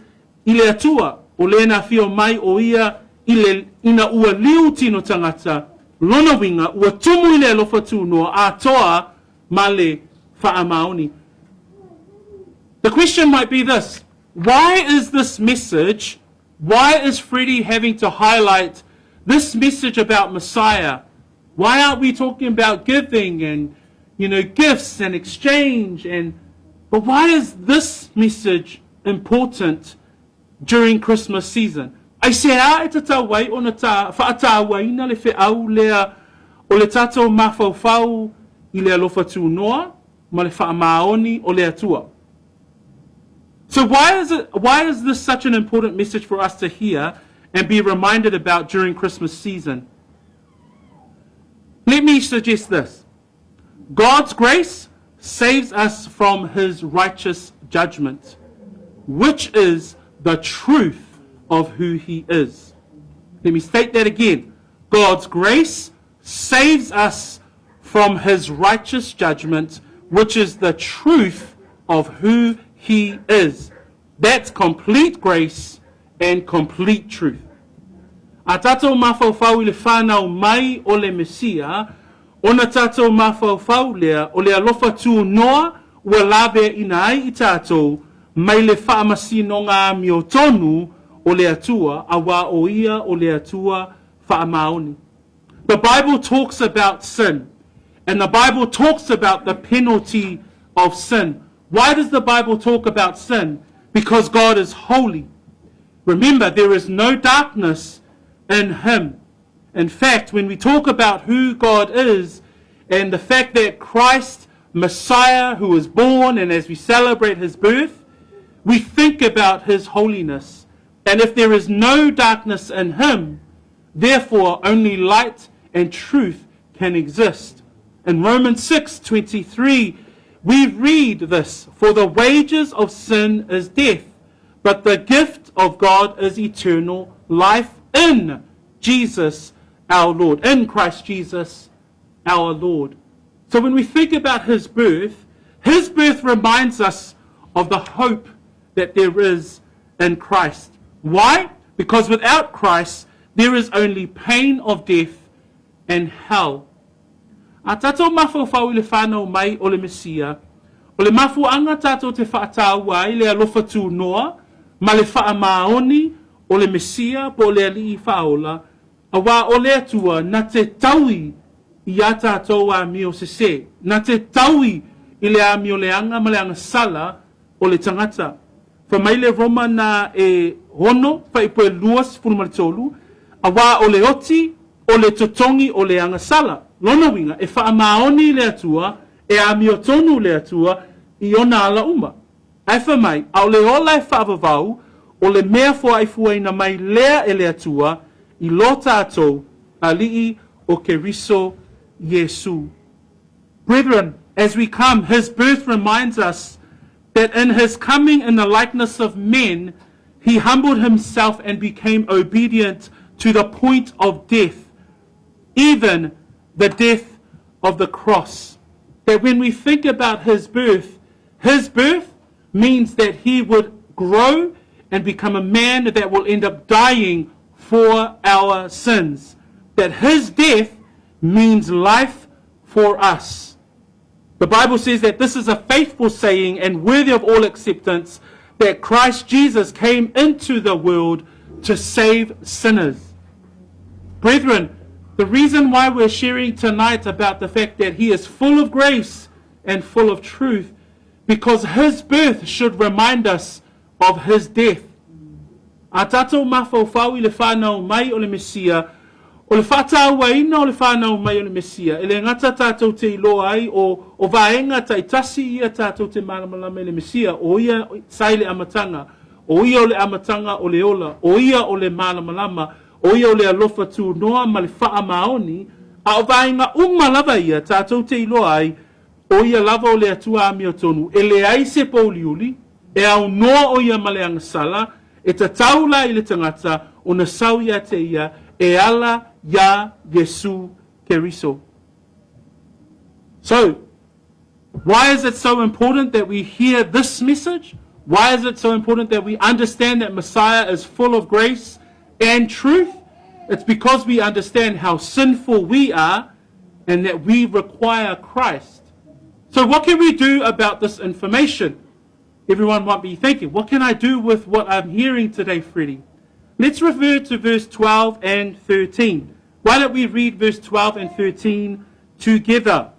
i le atua o le na whio mai o ia ina ua liu tino tangata lona winga ua tumu i le alofa tūnoa a toa ma le whaamaoni. The question might be this: why is this message, why is Freddie having to highlight this message about Messiah? Why aren't we talking about giving and, gifts and exchange? But why is this message important during Christmas season? Ai se a e tatau wai o na ta whaata waina le whiau lea o le tatou mawhauwhau i le alofa tūnoa ma le whaamaoni o le atua. So why is this such an important message for us to hear and be reminded about during Christmas season? Let me suggest this. God's grace saves us from His righteous judgment, which is the truth of who He is. Let me state that again. God's grace saves us from His righteous judgment, which is the truth of who He is. That's complete grace and complete truth. A tatou mawhauwhau i le whanau mai o le Mesia, ona tatou mawhauwhau lea o le alofa tū noa ua lawe ina ai i tatou mai le whaamasinonga mio tonu o le atua a wā o ia o le atua whaamaoni. The Bible talks about sin, and the Bible talks about the penalty of sin. Why does the Bible talk about sin? Because God is holy. Remember, there is no darkness in Him. In fact, when we talk about who God is and the fact that Christ, Messiah, who was born, and as we celebrate His birth, we think about His holiness. And if there is no darkness in Him, therefore only light and truth can exist. In Romans 6:23, we read this: for the wages of sin is death, but the gift of God is eternal life in Jesus our Lord. In Christ Jesus our Lord. So when we think about his birth reminds us of the hope that there is in Christ. Why? Because without Christ, there is only pain of death and hell. A tātou mawhauwhau I le whānau mai o le Mesia, o le mafuanga tātou te whaataua ai le alofa tū noa, ma le whaamaoni o le Mesia po le alii whaola, a wā o le atua na te taui I a tātou a mi o se, na te taui I le a mi o le anga ma le anga sala o le tangata. Fa mai le Roma na e hono, fa I poe luas funu maritolu, a wā o le oti, o le totongi o le anga sala. Lona winga, e wha maoni le atua, e a mi o tonu le atua, I ona ala uma. Ai wha mai, au le ola e whaavavau, o le mea fua ai fuaina mai lea e le atua, I lo tātou, a lii o keriso Yesu. Brethren, as we come, his birth reminds us that in his coming in the likeness of men, he humbled himself and became obedient to the point of death, even the death of the cross. That when we think about his birth means that he would grow and become a man that will end up dying for our sins. That his death means life for us. The Bible says that this is a faithful saying and worthy of all acceptance, that Christ Jesus came into the world to save sinners. Brethren, the reason why we're sharing tonight about the fact that he is full of grace and full of truth, because his birth should remind us of his death. A tātou mawhauwhau I le whānau mai o le Mesia, o le whātāuaina o le whānau mai o le Mesia, e le ngata tātou te iloa ai o vaenga tai tasi ia tātou te malamalama I le Mesia, o ia sai le amatanga, o ia o le amatanga o le ola, o ia o le malamalama, o ia o le alofa tū noa ma le wha maoni, a o vaenga lava ia tātou te iloa ai, o ia lava o le atua ami o tonu, e le ai se pauliuli, e au noa o ia ma le angasala, e ta taula I le tangata, o na sau ia te ia, e ala ya Yesu Keriso. So, why is it so important that we hear this message? Why is it so important that we understand that Messiah is full of grace and truth? It's because we understand how sinful we are and that we require Christ. So what can we do about this information? Everyone might be thinking, what can I do with what I'm hearing today, Freddie? Let's refer to verse 12 and 13. Why don't we read verse 12 and 13 together?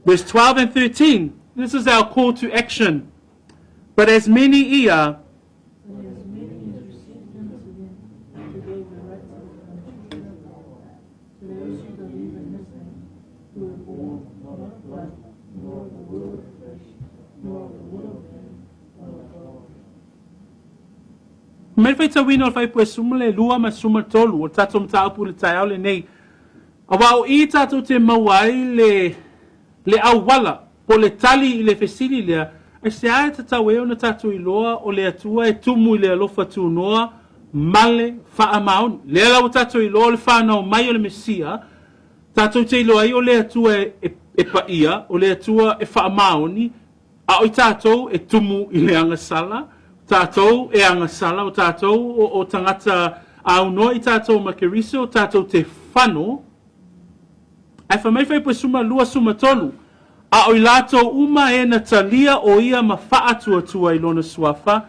Verse 12 and 13. This is our call to action. But as many ear, mai fai tawina o fai pue sumale lua ma suma tolu o tato mtaupu le tai au le nei. A wao I tato te mawai le awala po le tali I le fesili lea, ai se ae te tawe o na tato I loa o le atua e tumu I le alofa tu noa male faa maun. Le ala o tato I loa le faa nao mai o le Mesia, tato te ilo ai o le atua e paia, o le atua e faa mauni, a o tato e tumu I le angasala, tātou e angasala o tātou o tangata au noa I tātou makeriso, tātou te whano. Ai whamai whai po suma lua suma tolu. A oi lātou uma e na talia o ia ma whaatua tua I lona suafa,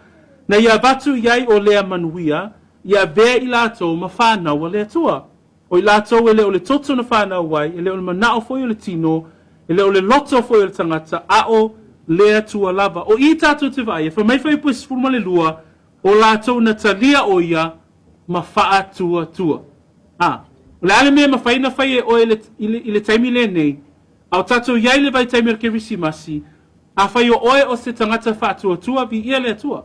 na ia batu iai o lea manuia, ia vea I lātou ma whanau o lea tua. Oi lātou e leo le toto na whanau wai, e leo le manao foi o le tino, e leo le loto foi o le tangata, a o lea tua lava. O I tātou te vai, e whamai whai po sifuruma le lua, o lātou na talia o ia, ma whaatua tua. O le ale mea ma whaina whai e o I le taimi le nei, au tātou iai le vai taimi al kerisimasi, a whai o oe o se tangata whaatua tua, vi ia lea tua.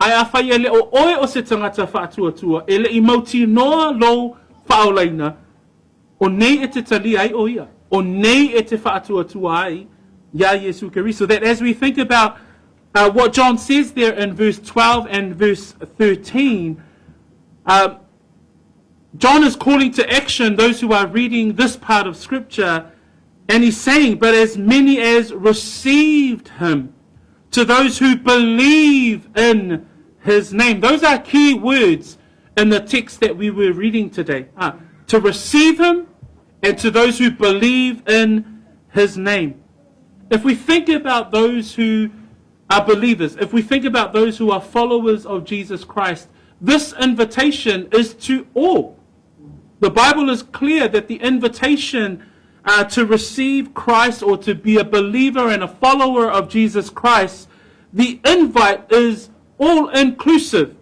Ai a whai e le o oe o se tangata whaatua tua, e le I mauti noa lou whaolaina, o nei e te talia ai o ia, o nei e te whaatua tua ai, Ya Yesu Keriso. So that as we think about what John says there in verse 12 and verse 13, John is calling to action those who are reading this part of Scripture, and he's saying, but as many as received him, to those who believe in his name. Those are key words in the text that we were reading today. To receive him, and to those who believe in his name. If we think about those who are believers, if we think about those who are followers of Jesus Christ, this invitation is to all. The Bible is clear that the invitation to receive Christ or to be a believer and a follower of Jesus Christ, the invite is all inclusive.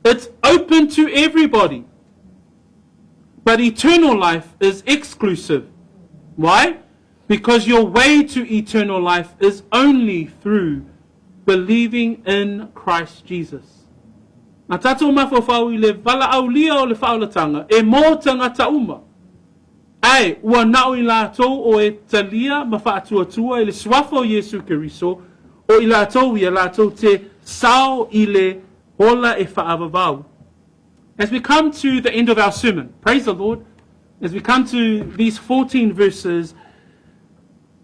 It's open to everybody. But eternal life is exclusive. Why? Because your way to eternal life is only through believing in Christ Jesus. Nā tātou mawhawhau I le wala au lia o le whaulatanga, e mō tangata uma. Ai, ua nau I lātou o e talia ma whaatuatua I le swafo o Yesu Keriso, o I lātou te sao I le ola e whaavavau. As we come to the end of our sermon, praise the Lord, as we come to these 14 verses,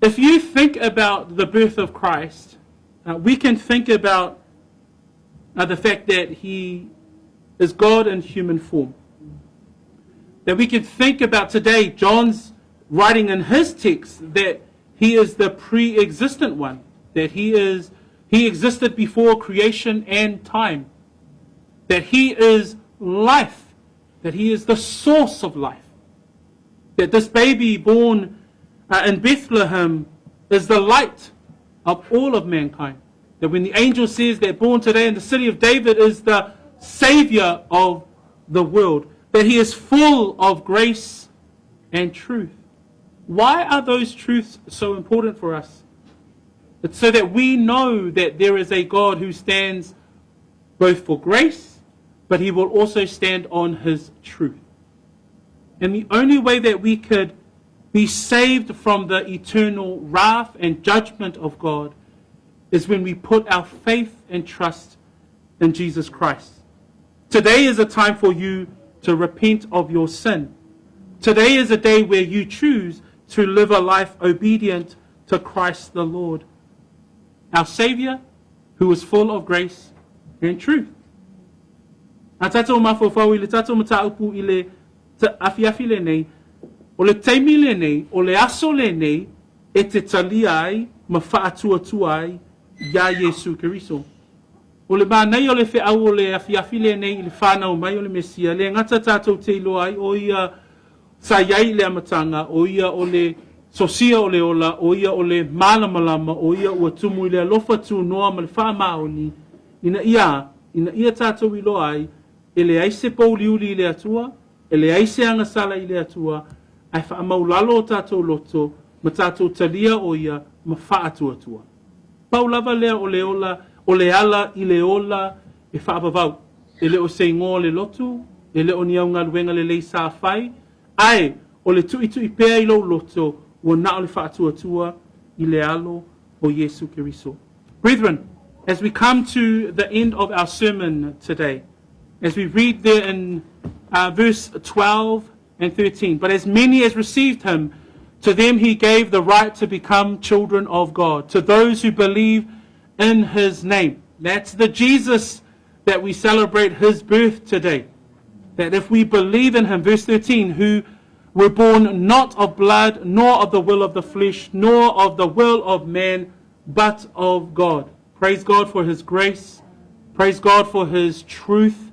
if you think about the birth of Christ, we can think about the fact that he is God in human form. That we can think about today, John's writing in his text that he is the pre-existent one, that he existed before creation and time, that he is life, that he is the source of life, that this baby born in Bethlehem is the light of all of mankind, that when the angel says that born today in the city of David is the Savior of the world, that he is full of grace and truth. Why are those truths so important for us? It's so that we know that there is a God who stands both for grace, but he will also stand on his truth. And the only way that we could be saved from the eternal wrath and judgment of God is when we put our faith and trust in Jesus Christ. Today is a time for you to repent of your sin. Today is a day where you choose to live a life obedient to Christ the Lord, our Savior, who is full of grace and truth. A tātou mawhawhau I le tātou mataupu I le afiafi le nei, o le teimi le nei, o le aso le nei, e te talia ai, ma whaatuatua ai, ia Yesu Keriso. O le mānei o le whiau o le afiafi le nei, I le whānau mai o le Mesia, le ngata tātou te ilo ai, o ia sa iai le amatanga, o ia o le sosia o le ola, o ia o le malamalama, o ia ua tumu I le alofa tu noa ma le whaamaoni, ina ia tātou ilo ai, e le aise pauliuli I le atua, e le aise angasala I le atua, ai whaamaulalo o tātou loto, ma tātou talia o ia, ma whaatuatua. Paulava lea o le ola, o le ala I le ola, e whaapavau, e le o se ngō le lotu, e le o ni au ngā luenga le lei sā whai, ai, o le tui pēa I lo loto, o na o le whaatuatua, I le alo o Yesu Keriso. Brethren, as we come to the end of our sermon today, as we read there in verse 12 and 13, but as many as received him, to them he gave the right to become children of God, to those who believe in his name. That's the Jesus that we celebrate his birth today. That if we believe in him, verse 13, who were born not of blood, nor of the will of the flesh, nor of the will of man, but of God. Praise God for his grace. Praise God for his truth.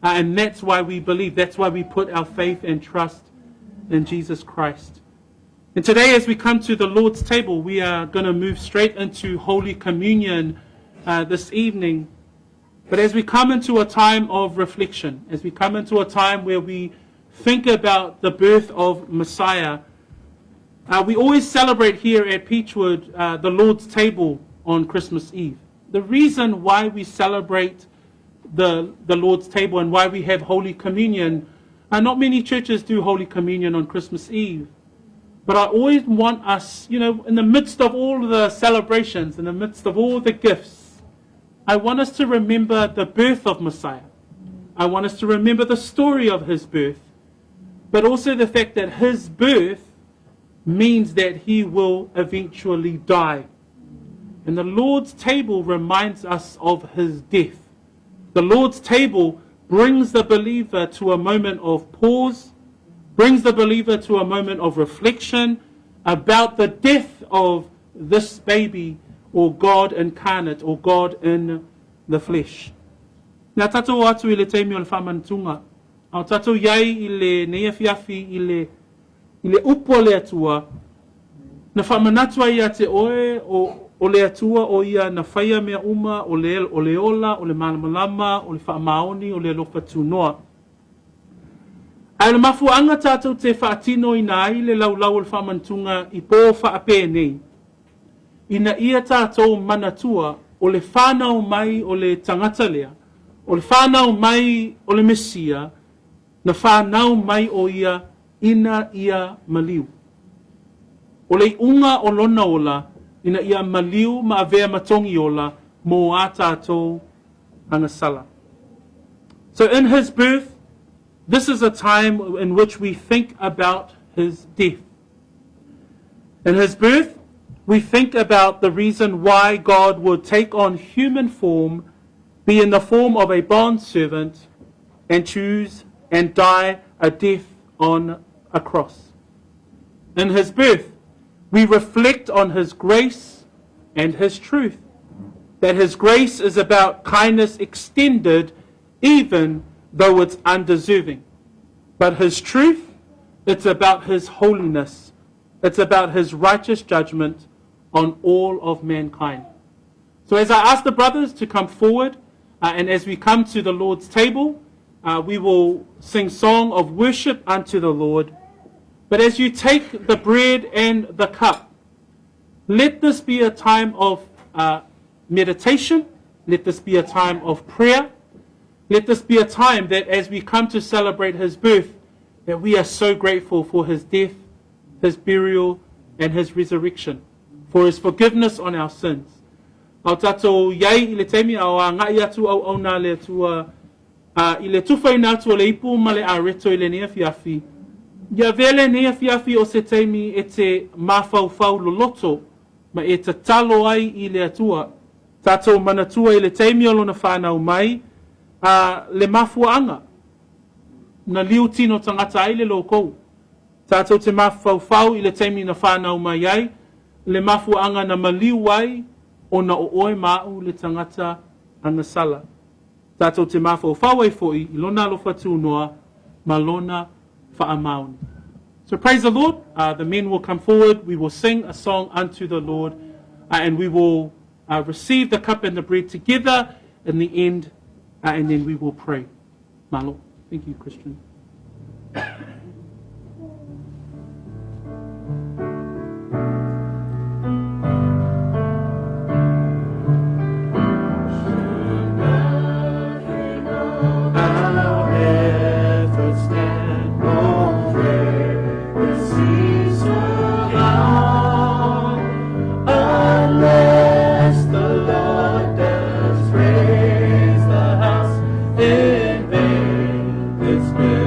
And that's why we believe. That's why we put our faith and trust in Jesus Christ. And today, as we come to the Lord's table, we are going to move straight into Holy Communion this evening. But as we come into a time of reflection, as we come into a time where we think about the birth of Messiah, we always celebrate here at Peachwood the Lord's table on Christmas Eve. The reason why we celebrate the Lord's table and why we have Holy Communion, not many churches do Holy Communion on Christmas Eve. But I always want us, in the midst of all the celebrations, in the midst of all the gifts, I want us to remember the birth of Messiah. I want us to remember the story of his birth, but also the fact that his birth means that he will eventually die. And the Lord's table reminds us of his death. The Lord's table brings the believer to a moment of pause, brings the believer to a moment of reflection about the death of this baby, or God incarnate, or God in the flesh. Nā tātou atu I le teimi o le whamantunga, au tātou iai I le neiafiafi I le upo le atua, na whamanatua ia te oe o le atua o ia na whaia mea uma, o le ola, o le malamalama, o le whaamaoni, o le lofa tūnoa. Ai le mafuanga tātou te whaatino I nā ai le laulau o le whamantunga I pō whaapē nei. Ina ia tātou manatua o le whānau mai o le tangata lea, o le whānau mai o le Mesia, na whānau mai o ia ina ia maliu. O le unga o lona ola, ina ia maliu ma avea matongi ola, mō a tātou angasala. So in his birth, this is a time in which we think about his death. In his birth, we think about the reason why God would take on human form, be in the form of a bondservant, and choose and die a death on a cross. In his birth, we reflect on his grace and his truth. That his grace is about kindness extended even though it's undeserving. But his truth, it's about his holiness. It's about his righteous judgment on all of mankind. So as I ask the brothers to come forward, and as we come to the Lord's table, we will sing song of worship unto the Lord. But as you take the bread and the cup, let this be a time of meditation. Let this be a time of prayer. Let this be a time that as we come to celebrate his birth, that we are so grateful for his death, his burial, and his resurrection, for his forgiveness on our sins. Au tatou iai I le teimi au a ngai atu au nā le atua I le tufai nā tua le ipu ma le areto I le nea fiafi. Ia vele nea fiafi o se teimi e te mawhauwhau loloto ma e te talo ai I le atua. Tātou manatua I le teimi o lona whānau mai le mafuanga na liu tino tangata ai le lokou. Tātou te mawhauwhau I le teimi na whānau mai ai le mafuanga na maliu ai o na o oe mau le tangata angasala. Tātou te mawhauwhau ai foi I lona alofa tūnoa ma lona whaamauni. So praise the Lord. The men will come forward. We will sing a song unto the Lord. And we will receive the cup and the bread together in the end. And then we will pray. Malo. Thank you, Christian. It's been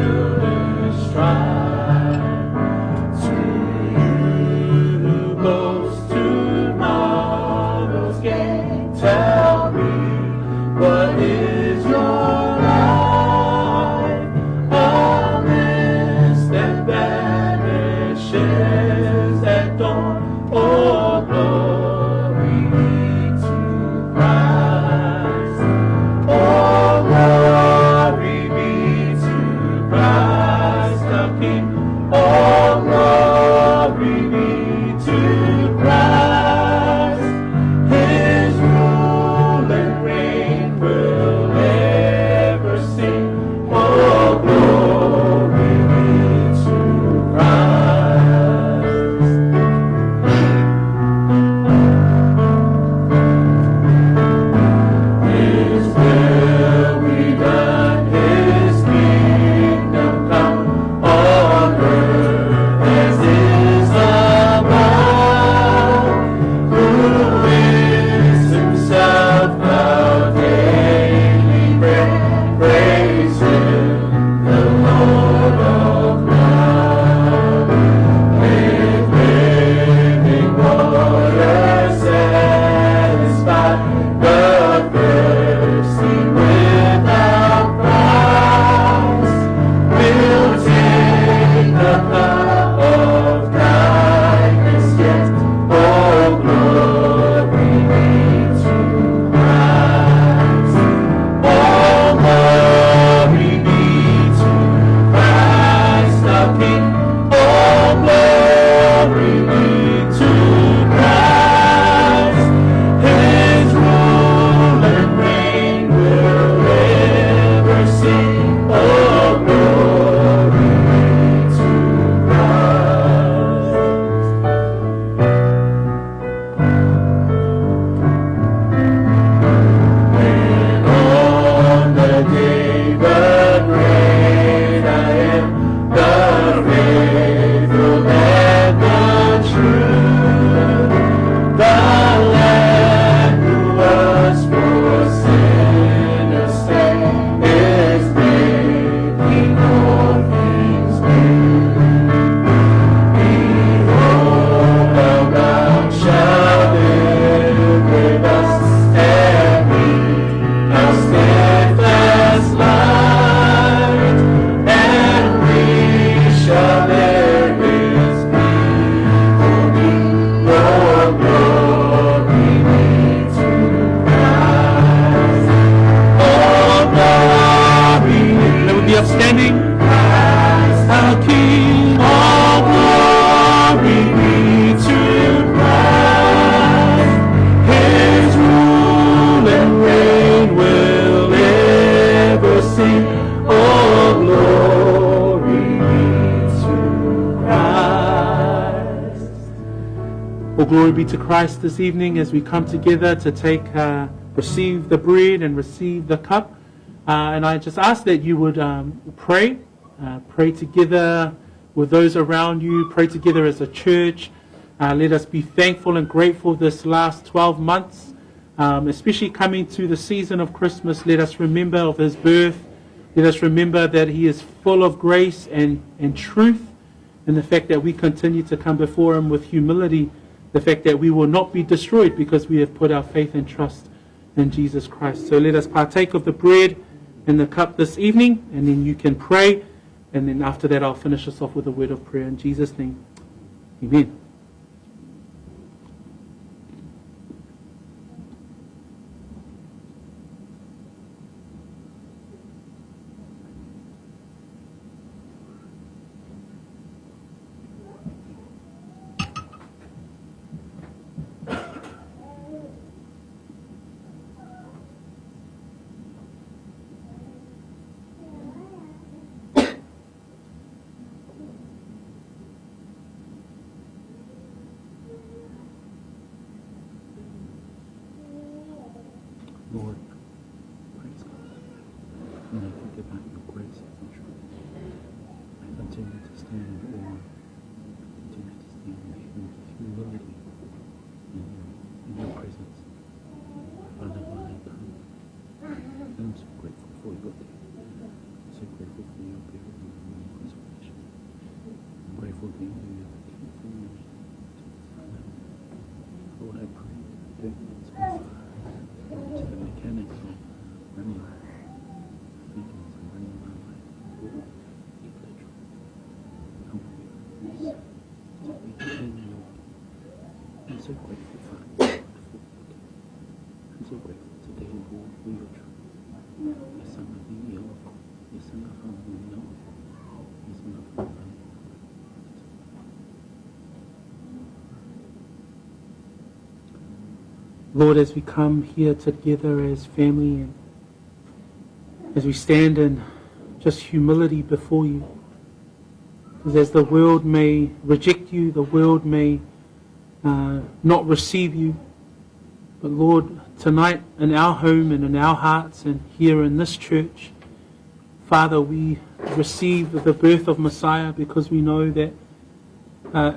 standing. Our King, all glory be to Christ. His rule and reign will ever sing. All glory be to Christ. All glory be to Christ this evening as we come together to receive the bread and receive the cup. And I just ask that you would pray together with those around you, pray together as a church. Let us be thankful and grateful this last 12 months, especially coming to the season of Christmas. Let us remember of his birth. Let us remember that he is full of grace and truth, and the fact that we continue to come before him with humility, the fact that we will not be destroyed because we have put our faith and trust in Jesus Christ. So let us partake of the bread and the cup this evening, and then you can pray, and then after that I'll finish us off with a word of prayer in Jesus' name. Amen. Lord, praise God. When I think about your grace and truth, I continue to stand in awe, continue to stand in humility in your presence. Father, when I come, I'm so grateful for your day. I'm so grateful for your burial and your resurrection. I'm grateful that you have kept for me. Lord, I pray that to the mechanics of running things and running my life. Keep that true. Help me to be in you. I'm so grateful, Father, for I'm so grateful today, Lord, for your truth. Yes, I'm a video. Yes, I'm a home. No. Yes, I'm a home. Lord, as we come here together as family and as we stand in just humility before you, because as the world may reject you, the world may not receive you, but Lord, tonight in our home and in our hearts and here in this church, Father, we receive the birth of Messiah because we know that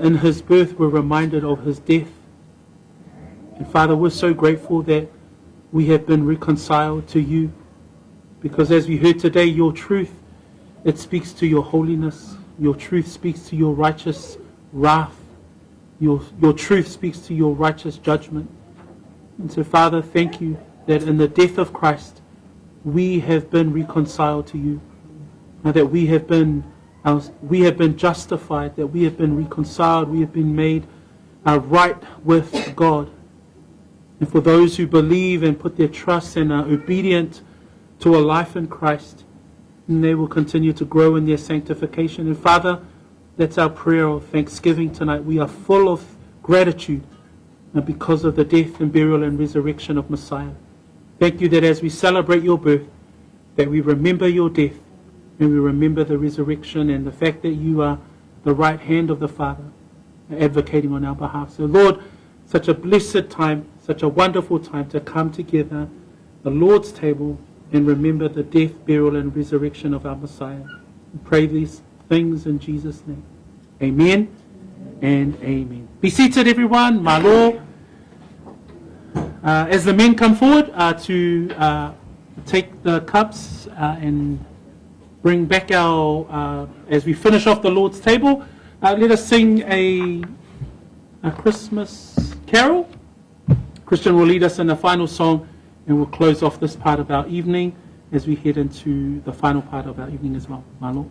in his birth we're reminded of his death. And Father, we're so grateful that we have been reconciled to you, because as we heard today, your truth, it speaks to your holiness. Your truth speaks to your righteous wrath. Your truth speaks to your righteous judgment. And so, Father, thank you that in the death of Christ, we have been reconciled to you, and that we have been justified, that we have been reconciled, we have been made right with God. And for those who believe and put their trust and are obedient to a life in Christ, and they will continue to grow in their sanctification. And Father, that's our prayer of thanksgiving tonight. We are full of gratitude because of the death and burial and resurrection of Messiah. Thank you that as we celebrate your birth, that we remember your death and we remember the resurrection and the fact that you are the right hand of the Father advocating on our behalf. So Lord, such a blessed time, such a wonderful time to come together, the Lord's table, and remember the death, burial, and resurrection of our Messiah. We pray these things in Jesus' name. Amen and amen. Be seated, everyone. My Lord. As the men come forward to take the cups and bring back our, as we finish off the Lord's table, let us sing a Christmas carol. Christian will lead us in the final song, and we'll close off this part of our evening as we head into the final part of our evening as well. My Lord.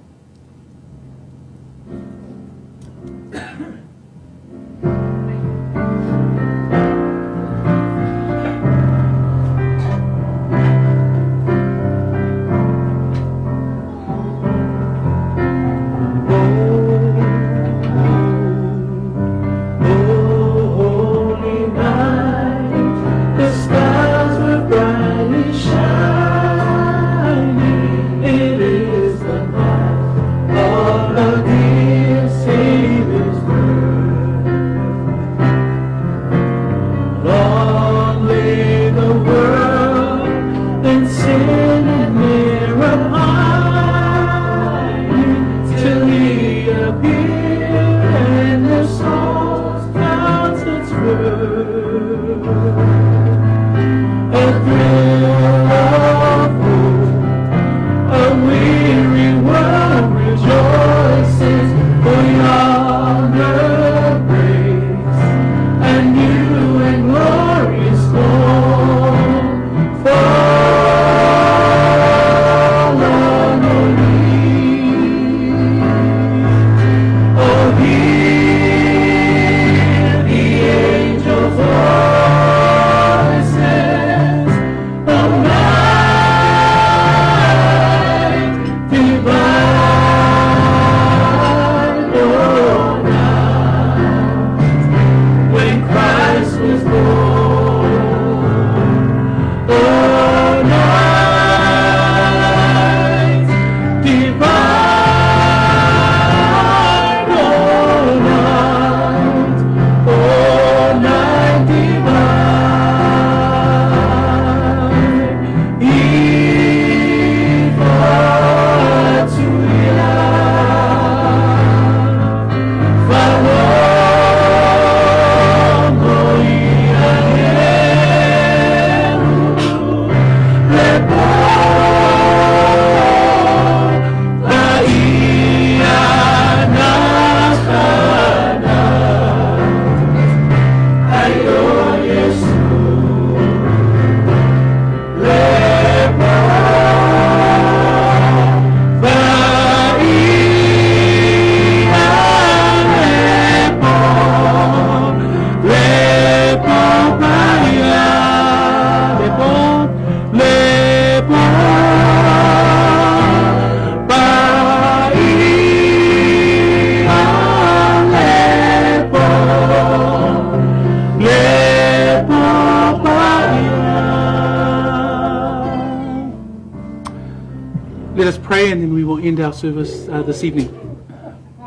Let us pray and then we will end our service this evening.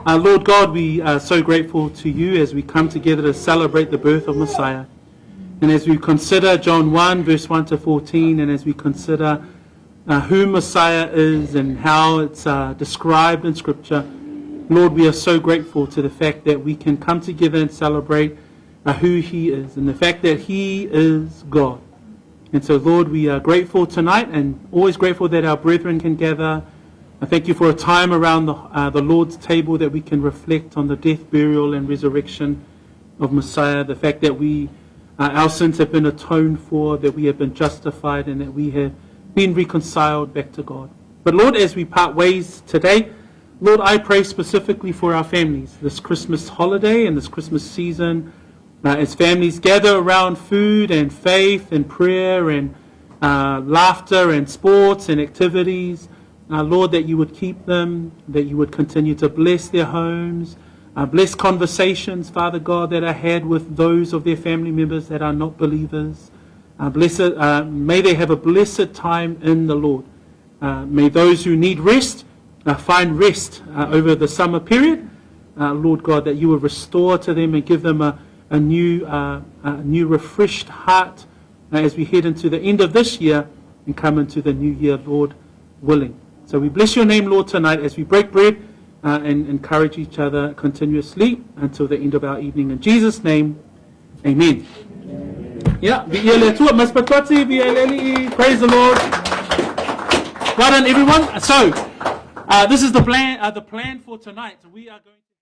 Lord God, we are so grateful to you as we come together to celebrate the birth of Messiah. And as we consider John 1, verse 1 to 14, and as we consider who Messiah is and how it's described in Scripture, Lord, we are so grateful to the fact that we can come together and celebrate who he is and the fact that he is God. And so, Lord, we are grateful tonight and always grateful that our brethren can gather. I thank you for a time around the Lord's table that we can reflect on the death, burial, and resurrection of Messiah, the fact that our sins have been atoned for, that we have been justified, and that we have been reconciled back to God. But, Lord, as we part ways today, Lord, I pray specifically for our families this Christmas holiday and this Christmas season. As families gather around food and faith and prayer and laughter and sports and activities, Lord, that you would keep them, that you would continue to bless their homes, bless conversations, Father God, that are had with those of their family members that are not believers. May they have a blessed time in the Lord. May those who need rest find rest over the summer period. Lord God, that you will restore to them and give them a new refreshed heart as we head into the end of this year and come into the new year, Lord willing. So we bless your name, Lord, tonight as we break bread and encourage each other continuously until the end of our evening. In Jesus' name, amen. Yeah, praise the Lord. Well done, everyone. So this is the plan for tonight. We are going to